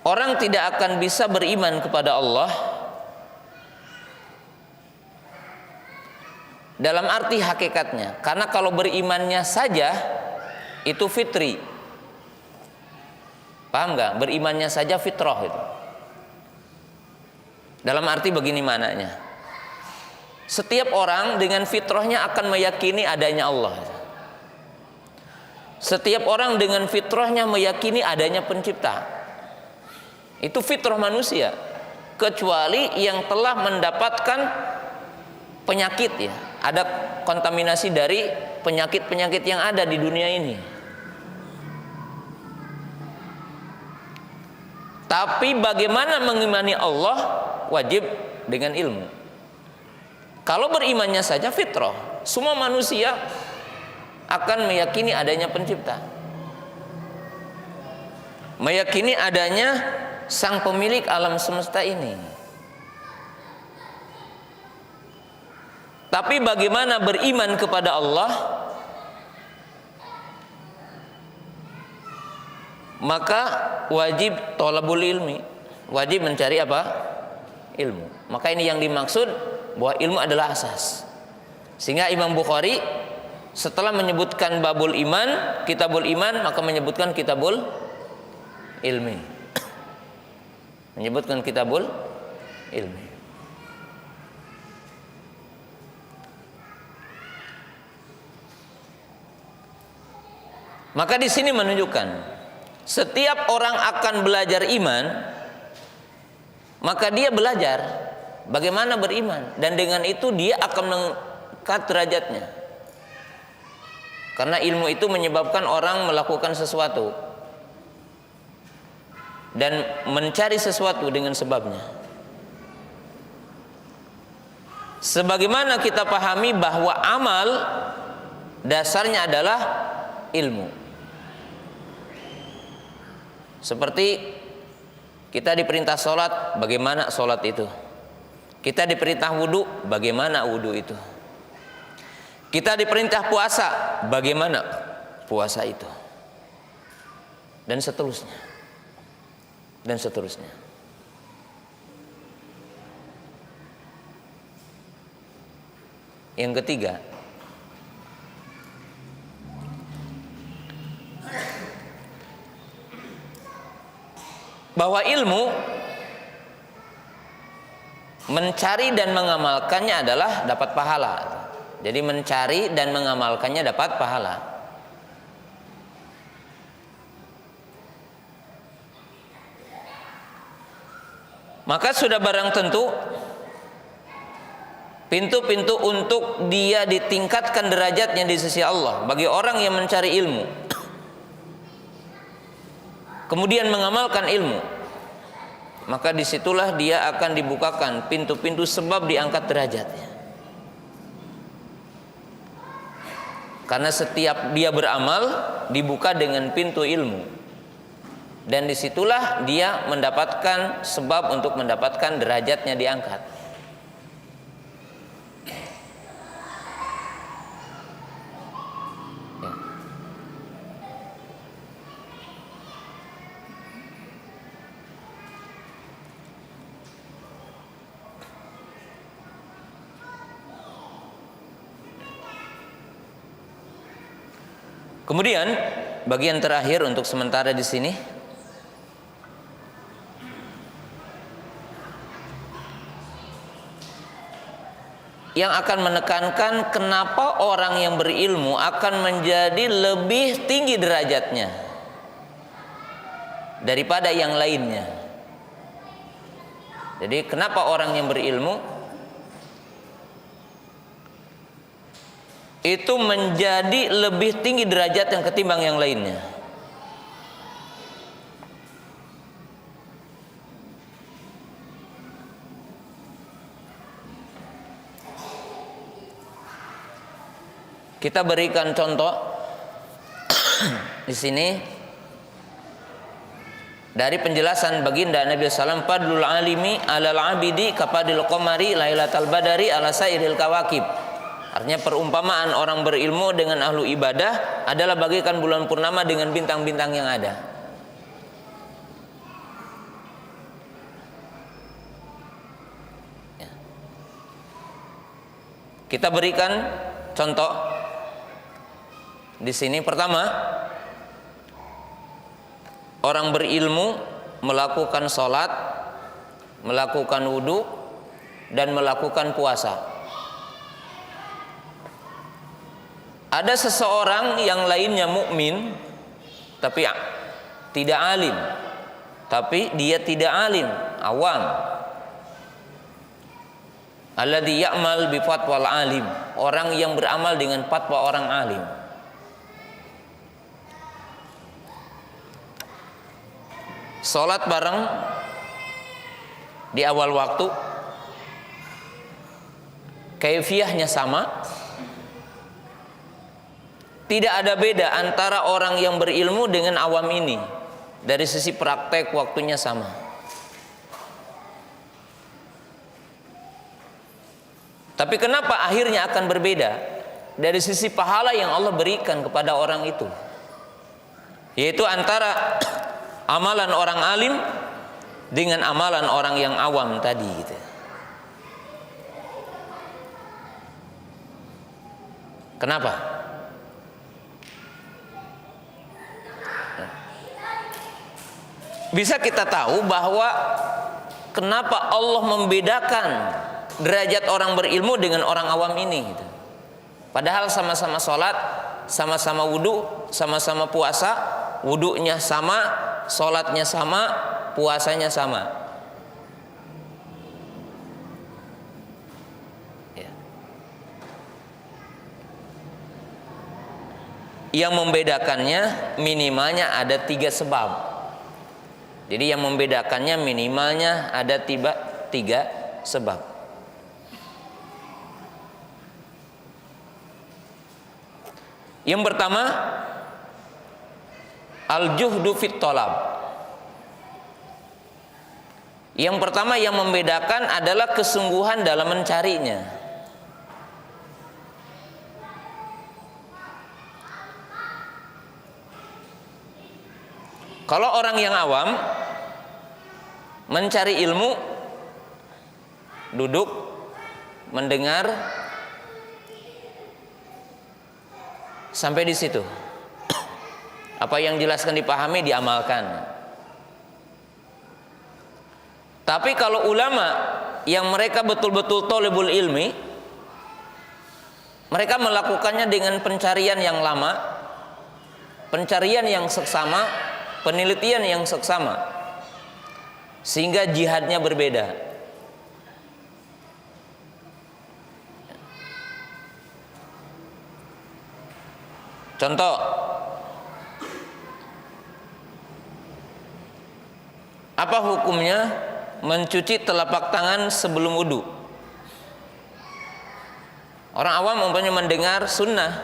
Orang tidak akan bisa beriman kepada Allah dalam arti hakikatnya, karena kalau berimannya saja itu fitri. Paham nggak? Berimannya saja fitrah itu. Dalam arti begini maknanya. Setiap orang dengan fitrahnya akan meyakini adanya Allah. Setiap orang dengan fitrahnya meyakini adanya pencipta. Itu fitrah manusia. Kecuali yang telah mendapatkan penyakit ya. Ada kontaminasi dari penyakit-penyakit yang ada di dunia ini. Tapi bagaimana mengimani Allah wajib dengan ilmu. Kalau berimannya saja fitrah, semua manusia akan meyakini adanya pencipta, meyakini adanya sang pemilik alam semesta ini. Tapi bagaimana beriman kepada Allah? Maka wajib thalabul ilmi, wajib mencari apa? Ilmu. Maka ini yang dimaksud bahwa ilmu adalah asas. Sehingga Imam Bukhari setelah menyebutkan babul iman, kitabul iman, maka menyebutkan kitabul ilmi. Menyebutkan kitabul ilmi. Maka di sini menunjukkan setiap orang akan belajar iman, maka dia belajar bagaimana beriman, dan dengan itu dia akan mengangkat derajatnya. Karena ilmu itu menyebabkan orang melakukan sesuatu dan mencari sesuatu dengan sebabnya. Sebagaimana kita pahami bahwa amal dasarnya adalah ilmu. Seperti kita diperintah sholat, bagaimana sholat itu? Kita diperintah wudu, bagaimana wudu itu? Kita diperintah puasa, bagaimana puasa itu? Dan seterusnya. Dan seterusnya. Yang ketiga, bahwa ilmu mencari dan mengamalkannya adalah dapat pahala. Jadi mencari dan mengamalkannya dapat pahala. Maka sudah barang tentu pintu-pintu untuk dia ditingkatkan derajatnya di sisi Allah bagi orang yang mencari ilmu, kemudian mengamalkan ilmu, maka disitulah dia akan dibukakan pintu-pintu sebab diangkat derajatnya. Karena setiap dia beramal dibuka dengan pintu ilmu, dan disitulah dia mendapatkan sebab untuk mendapatkan derajatnya diangkat. Kemudian bagian terakhir untuk sementara di sini, yang akan menekankan kenapa orang yang berilmu akan menjadi lebih tinggi derajatnya daripada yang lainnya. Jadi kenapa orang yang berilmu itu menjadi lebih tinggi derajat yang ketimbang yang lainnya? Kita berikan contoh di sini dari penjelasan baginda Nabi sallallahu alaihi wasallam, fadlul alimi alal abidi kapadil qamari lailatal badari ala sairil kawakib. Artinya perumpamaan orang berilmu dengan ahlu ibadah adalah bagaikan bulan purnama dengan bintang-bintang yang ada. Kita berikan contoh di sini. Pertama, orang berilmu melakukan sholat, melakukan wudhu, dan melakukan puasa. Ada seseorang yang lainnya mukmin tapi tidak alim, tapi dia tidak alim, awam. Alladzi ya'mal bi fatwal alim, orang yang beramal dengan fatwa orang alim. Salat bareng di awal waktu, kaifiyahnya sama. Tidak ada beda antara orang yang berilmu dengan awam ini. Dari sisi praktek waktunya sama. Tapi kenapa akhirnya akan berbeda? Dari sisi pahala yang Allah berikan kepada orang itu, yaitu antara amalan orang alim dengan amalan orang yang awam tadi gitu. Kenapa? Bisa kita tahu bahwa kenapa Allah membedakan derajat orang berilmu dengan orang awam ini gitu. Padahal sama-sama sholat, sama-sama wudhu, sama-sama puasa, wudhunya sama, sholatnya sama, puasanya sama. Ya. Yang membedakannya minimalnya ada 3 sebab. Jadi yang membedakannya minimalnya ada 3 sebab. Yang pertama, al-juhdu fit thalab. Yang pertama yang membedakan adalah kesungguhan dalam mencarinya. Kalau orang yang awam mencari ilmu, duduk, mendengar, sampai di situ. Apa yang jelaskan dipahami, diamalkan. Tapi kalau ulama yang mereka betul-betul thalibul ilmi, mereka melakukannya dengan pencarian yang lama, pencarian yang seksama, penelitian yang seksama, sehingga jihadnya berbeda. Contoh, apa hukumnya mencuci telapak tangan sebelum wudhu? Orang awam umpamanya mendengar sunnah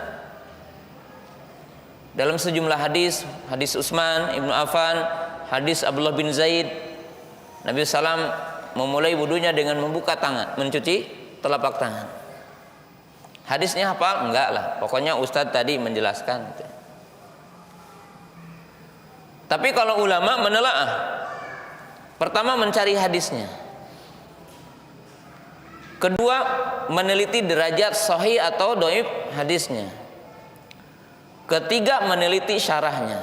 dalam sejumlah hadis, hadis Utsman Ibnu Affan, hadis Abdullah bin Zaid, Nabi SAW memulai wudunya dengan membuka tangan, mencuci telapak tangan. Hadisnya hafal? Enggak lah, pokoknya Ustadz tadi menjelaskan. Tapi kalau ulama menelaah, pertama mencari hadisnya, kedua meneliti derajat sahih atau dhaif hadisnya, Ketiga, meneliti syarahnya.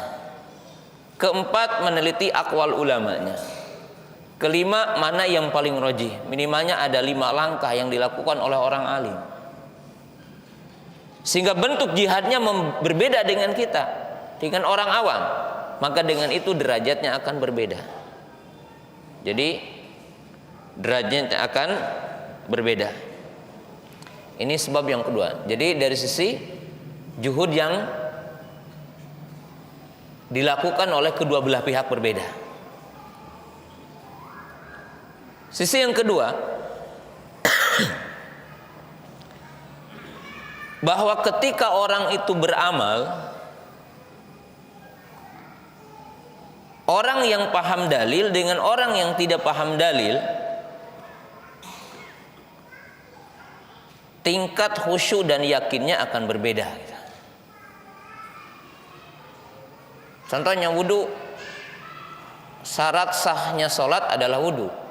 Keempat, meneliti aqwal ulamanya. Kelima, mana yang paling rajih. Minimalnya ada 5 langkah yang dilakukan oleh orang alim, sehingga bentuk jihadnya berbeda dengan kita, dengan orang awam. Maka dengan itu derajatnya akan berbeda. Jadi derajatnya akan berbeda. Ini sebab yang kedua. Jadi dari sisi juhud yang dilakukan oleh kedua belah pihak berbeda. Sisi yang kedua, bahwa ketika orang itu beramal, orang yang paham dalil dengan orang yang tidak paham dalil, tingkat khusyuk dan yakinnya akan berbeda. Contohnya wudu, syarat sahnya sholat adalah wudu.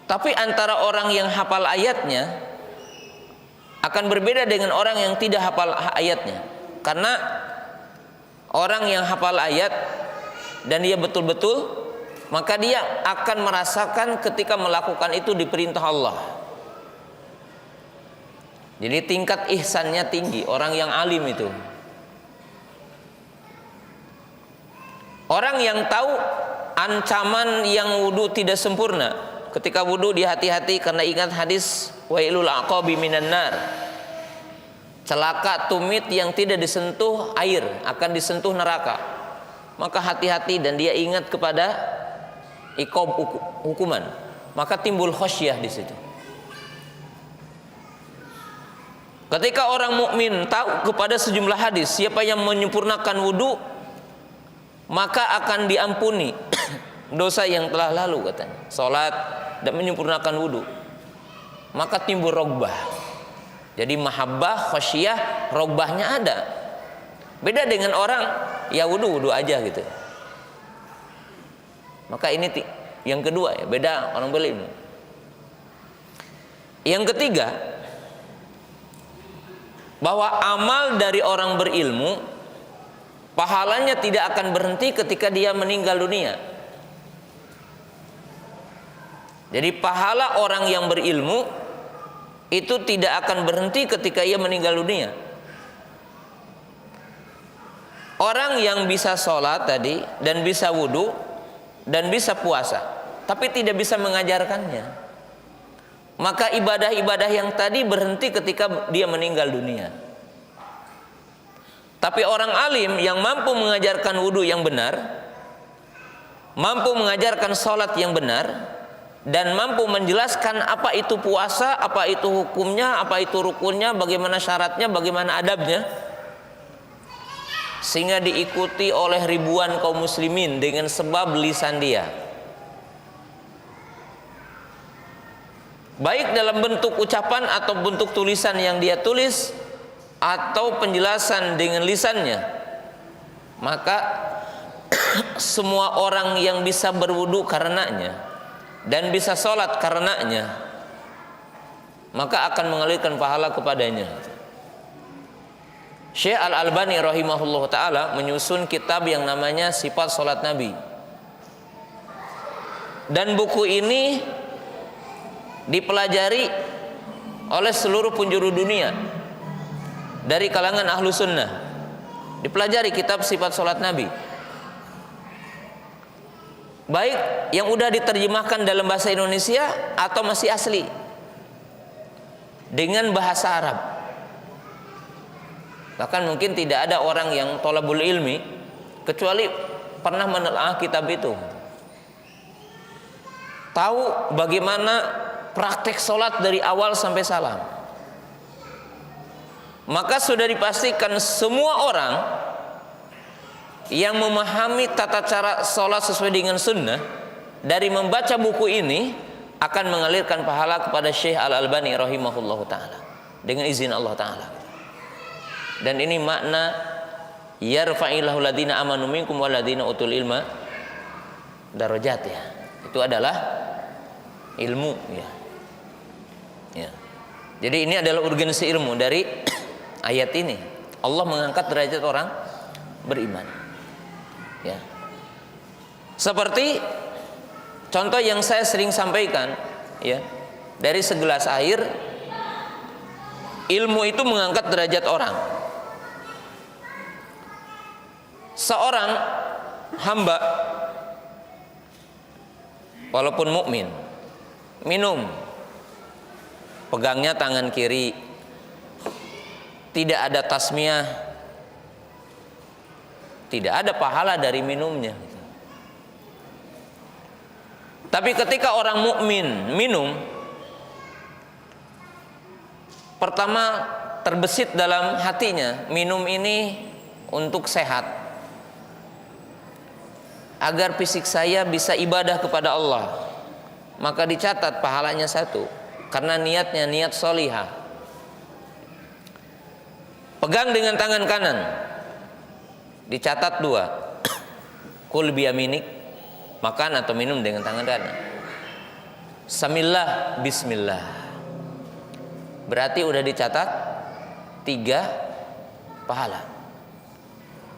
Tapi antara orang yang hafal ayatnya akan berbeda dengan orang yang tidak hafal ayatnya. Karena orang yang hafal ayat dan dia betul-betul, maka dia akan merasakan ketika melakukan itu diperintah Allah. Jadi tingkat ihsannya tinggi, orang yang alim itu. Orang yang tahu ancaman yang wudu tidak sempurna, ketika wudu dia hati-hati karena ingat hadis wailul aqabi minan nar. Celaka tumit yang tidak disentuh air akan disentuh neraka. Maka hati-hati dan dia ingat kepada iqab hukuman. Maka timbul khasyah di situ. Ketika orang mukmin tahu kepada sejumlah hadis, siapa yang menyempurnakan wudu maka akan diampuni dosa yang telah lalu, katanya. Salat dan menyempurnakan wudu, maka timbul rogbah. Jadi mahabbah, khasyah, rogbahnya ada. Beda dengan orang ya wudu aja gitu. Maka ini yang kedua ya, beda orang berilmu. Yang ketiga, bahwa amal dari orang berilmu pahalanya tidak akan berhenti ketika dia meninggal dunia. Jadi pahala orang yang berilmu itu tidak akan berhenti ketika ia meninggal dunia. Orang yang bisa sholat tadi dan bisa wudu dan bisa puasa, tapi tidak bisa mengajarkannya, maka ibadah-ibadah yang tadi berhenti ketika dia meninggal dunia. Tapi orang alim yang mampu mengajarkan wudu yang benar, mampu mengajarkan sholat yang benar, dan mampu menjelaskan apa itu puasa, apa itu hukumnya, apa itu rukunnya, bagaimana syaratnya, bagaimana adabnya, sehingga diikuti oleh ribuan kaum muslimin dengan sebab lisan dia, baik dalam bentuk ucapan atau bentuk tulisan yang dia tulis atau penjelasan dengan lisannya. Maka semua orang yang bisa berwudu karenanya dan bisa sholat karenanya, maka akan mengalirkan pahala kepadanya. Syekh Al-Albani rahimahullah ta'ala menyusun kitab yang namanya Sifat Sholat Nabi. Dan buku ini dipelajari oleh seluruh penjuru dunia dari kalangan ahlu sunnah. Dipelajari kitab Sifat Sholat Nabi, baik yang udah diterjemahkan dalam bahasa Indonesia atau masih asli dengan bahasa Arab. Bahkan mungkin tidak ada orang yang thalabul ilmi kecuali pernah menelaah kitab itu, tahu bagaimana praktek sholat dari awal sampai salam. Maka sudah dipastikan semua orang yang memahami tata cara sholat sesuai dengan sunnah dari membaca buku ini akan mengalirkan pahala kepada Syekh Al-Albani rahimahullahu ta'ala dengan izin Allah ta'ala. Dan ini makna yarfa'illahu ladina amanu minkum waladina utul ilma darajat ya. Itu adalah ilmu ya. Ya. Jadi ini adalah urgensi ilmu dari ayat ini. Allah mengangkat derajat orang beriman. Ya. Seperti contoh yang saya sering sampaikan, ya, dari segelas air, ilmu itu mengangkat derajat orang. Seorang hamba walaupun mukmin minum, pegangnya tangan kiri, tidak ada tasmiyah, tidak ada pahala dari minumnya. Tapi ketika orang mukmin minum, pertama terbesit dalam hatinya, minum ini untuk sehat, agar fisik saya bisa ibadah kepada Allah, maka dicatat pahalanya 1, karena niatnya niat solihah. Pegang dengan tangan kanan, dicatat 2, kul biyaminik, makan atau minum dengan tangan kanan. Samillah, bismillah, berarti udah dicatat 3 pahala.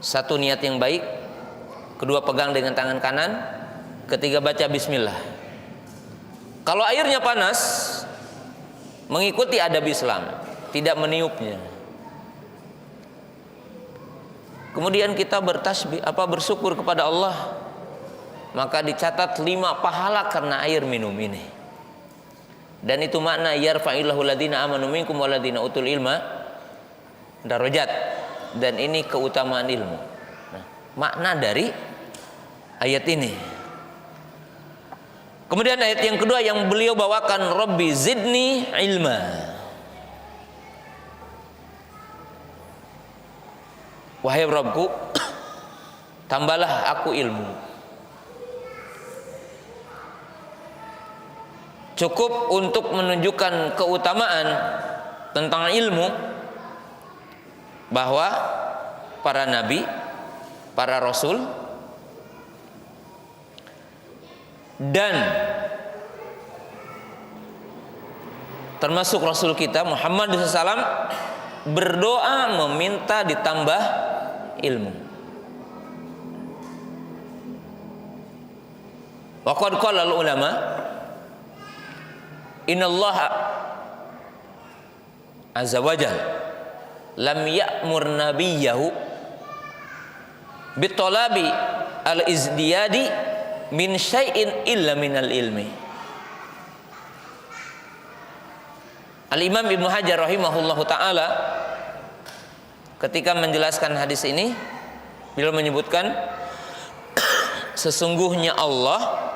1 niat yang baik, 2 pegang dengan tangan kanan, 3 baca bismillah. Kalau airnya panas, mengikuti adab Islam, tidak meniupnya. Kemudian kita bersyukur kepada Allah, maka dicatat 5 pahala karena air minum ini. Dan itu makna yarfa'illahu ladina amanu minkum waladina utul ilma darajat, dan ini keutamaan ilmu. Nah, makna dari ayat ini. Kemudian ayat yang kedua yang beliau bawakan, Rabbi zidni ilma. Wahai Rabbku, tambahlah aku ilmu. Cukup untuk menunjukkan keutamaan tentang ilmu, bahwa para nabi, para rasul, dan termasuk Rasul kita Muhammad SAW berdoa meminta ditambah ilmu. Wa qad qala al-ulama innallaha azza wajal lam ya'mur nabiyyahu bitolabi al-izdiyadi min syai'in illa minal ilmi. Al-Imam Ibnu Hajar rahimahullahu ta'ala ketika menjelaskan hadis ini, beliau menyebutkan sesungguhnya Allah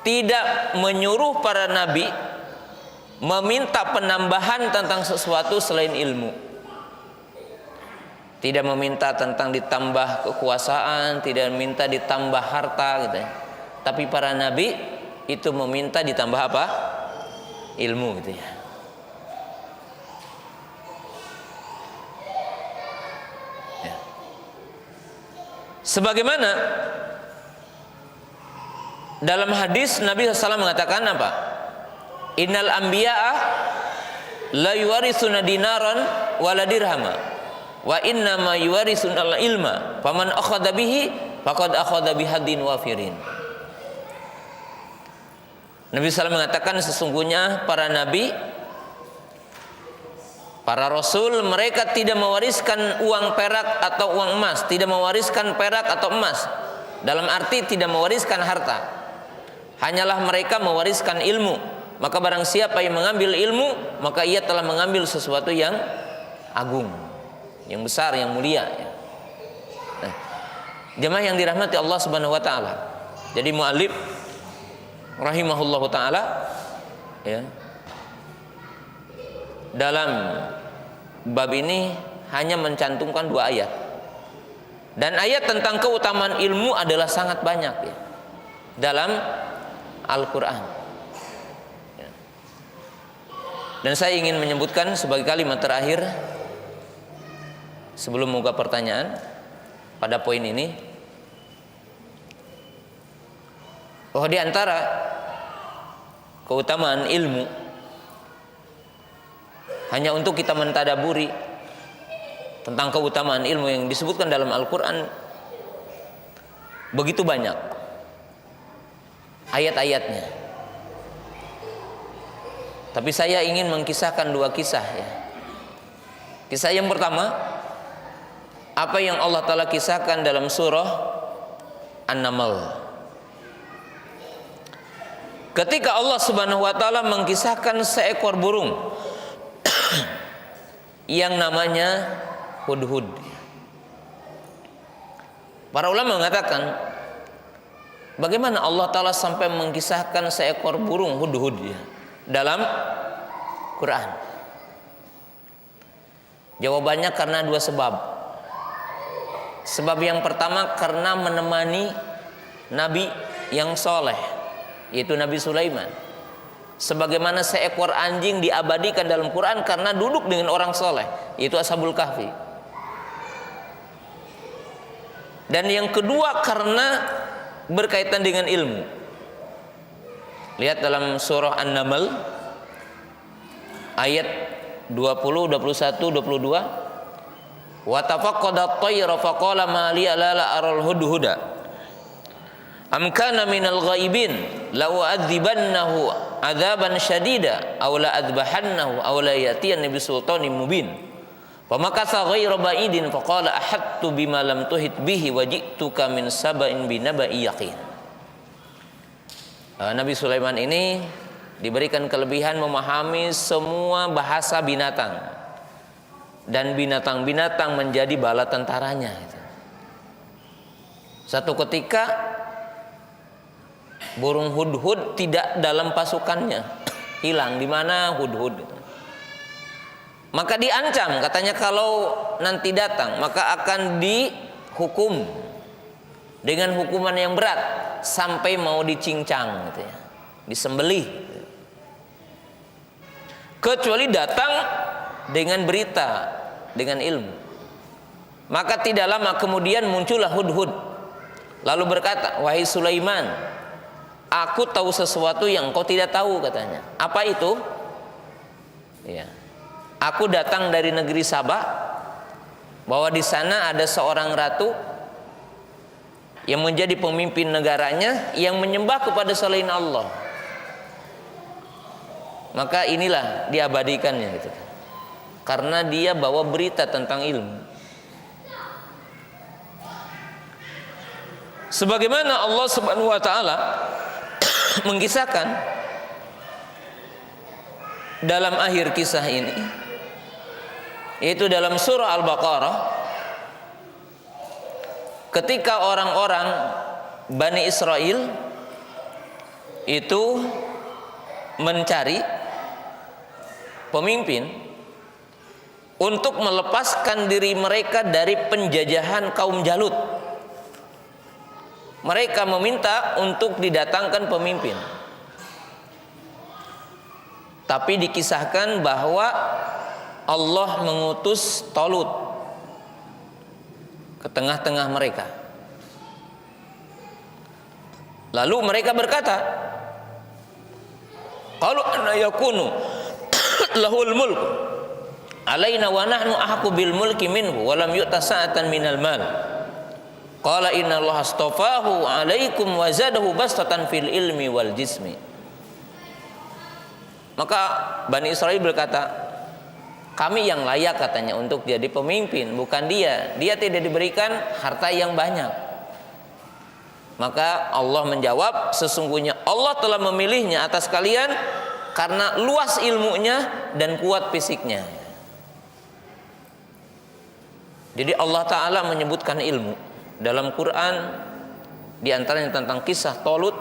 tidak menyuruh para nabi meminta penambahan tentang sesuatu selain ilmu. Tidak meminta tentang ditambah kekuasaan, tidak meminta ditambah harta gitu ya. Tapi para nabi itu meminta ditambah apa? Ilmu gitu ya. Sebagaimana dalam hadis Nabi SAW mengatakan apa? Innal anbiya'a la yuwarithuna dinaran wala dirhama wa inna ma yuwarithuna ilma faman akhadha bihi faqad akhadha bihadin wafirin. Nabi SAW mengatakan sesungguhnya para nabi, para rasul, mereka tidak mewariskan uang perak atau uang emas, tidak mewariskan perak atau emas, dalam arti tidak mewariskan harta. Hanyalah mereka mewariskan ilmu. Maka barang siapa yang mengambil ilmu, maka ia telah mengambil sesuatu yang agung, yang besar, yang mulia. Nah, jemaah yang dirahmati Allah Subhanahu wa taala. Jadi muallif rahimahullahu taala ya, dalam bab ini hanya mencantumkan 2 ayat. Dan ayat tentang keutamaan ilmu adalah sangat banyak ya, dalam Al-Quran. Dan saya ingin menyebutkan sebagai kalimat terakhir sebelum membuka pertanyaan pada poin ini, bahwa di antara keutamaan ilmu hanya untuk kita mentadaburi tentang keutamaan ilmu yang disebutkan dalam Al-Quran begitu banyak ayat-ayatnya. Tapi saya ingin mengkisahkan dua kisah ya. Kisah yang pertama, apa yang Allah Ta'ala kisahkan dalam surah An-Naml. Ketika Allah Subhanahu wa Ta'ala mengkisahkan seekor burung yang namanya hudhud. Para ulama mengatakan, bagaimana Allah Ta'ala sampai mengkisahkan seekor burung hudhud ya, dalam Quran? Jawabannya karena dua sebab. Sebab yang pertama karena menemani Nabi yang soleh, yaitu Nabi Sulaiman. Sebagaimana seekor anjing diabadikan dalam Quran karena duduk dengan orang soleh, yaitu Ashabul Kahfi. Dan yang kedua karena berkaitan dengan ilmu. Lihat dalam surah An-Naml ayat 20, 21, 22. Wa tafaqqada at-tayra faqala ma li la aral hudhuda am kana minal ghaibin law adzibannahu adzaban syadida aw la adbahannahu aw la yatiyanni bi sultanin mubin. Famakatha ghairu ba'idin faqala ahattu bima lam tuhit bihi wa ji'tuka min saba'in binaba'i yaqin. Nabi Sulaiman ini diberikan kelebihan memahami semua bahasa binatang, dan binatang-binatang menjadi bala tentaranya. Satu ketika burung hudhud tidak dalam pasukannya, hilang. Di mana hudhud? Maka diancam, katanya kalau nanti datang maka akan dihukum dengan hukuman yang berat sampai mau dicincang, gitu ya, disembelih. Kecuali datang dengan berita, dengan ilmu. Maka tidak lama kemudian muncullah hudhud, lalu berkata, wahai Sulaiman, aku tahu sesuatu yang kau tidak tahu, katanya. Apa itu? Ya, aku datang dari negeri Sabah, bahwa di sana ada seorang ratu yang menjadi pemimpin negaranya yang menyembah kepada selain Allah. Maka inilah diabadikannya, gitu. Karena dia bawa berita tentang ilmu. Sebagaimana Allah Subhanahu wa Ta'ala mengkisahkan dalam akhir kisah ini, yaitu dalam surah Al-Baqarah, ketika orang-orang Bani Israel itu mencari pemimpin untuk melepaskan diri mereka dari penjajahan kaum Jalut. Mereka meminta untuk didatangkan pemimpin. Tapi dikisahkan bahwa Allah mengutus Talut ke tengah-tengah mereka. Lalu mereka berkata, qalu anna yakunu lahul mulk alaina wa nahnu ahqqu bil mulki minhu wa lam yu'ta sa'atan minal mal. Qala inna Allah astafahu alaikum wa zadahu bastatan fil ilmi wal jismi. Maka Bani Israel berkata, kami yang layak, katanya, untuk jadi pemimpin, bukan dia. Dia tidak diberikan harta yang banyak. Maka Allah menjawab, sesungguhnya Allah telah memilihnya atas kalian karena luas ilmunya dan kuat fisiknya. Jadi Allah Ta'ala menyebutkan ilmu dalam Quran, diantaranya tentang kisah Talut,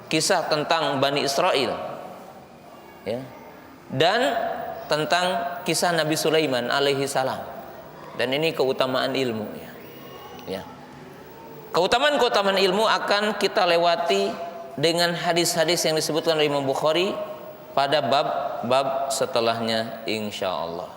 kisah tentang Bani Israel, ya, dan tentang kisah Nabi Sulaiman alaihi salam. Dan ini keutamaan ilmu, ya. Keutamaan-keutamaan ilmu akan kita lewati dengan hadis-hadis yang disebutkan oleh Imam Bukhari pada bab-bab setelahnya, insya Allah.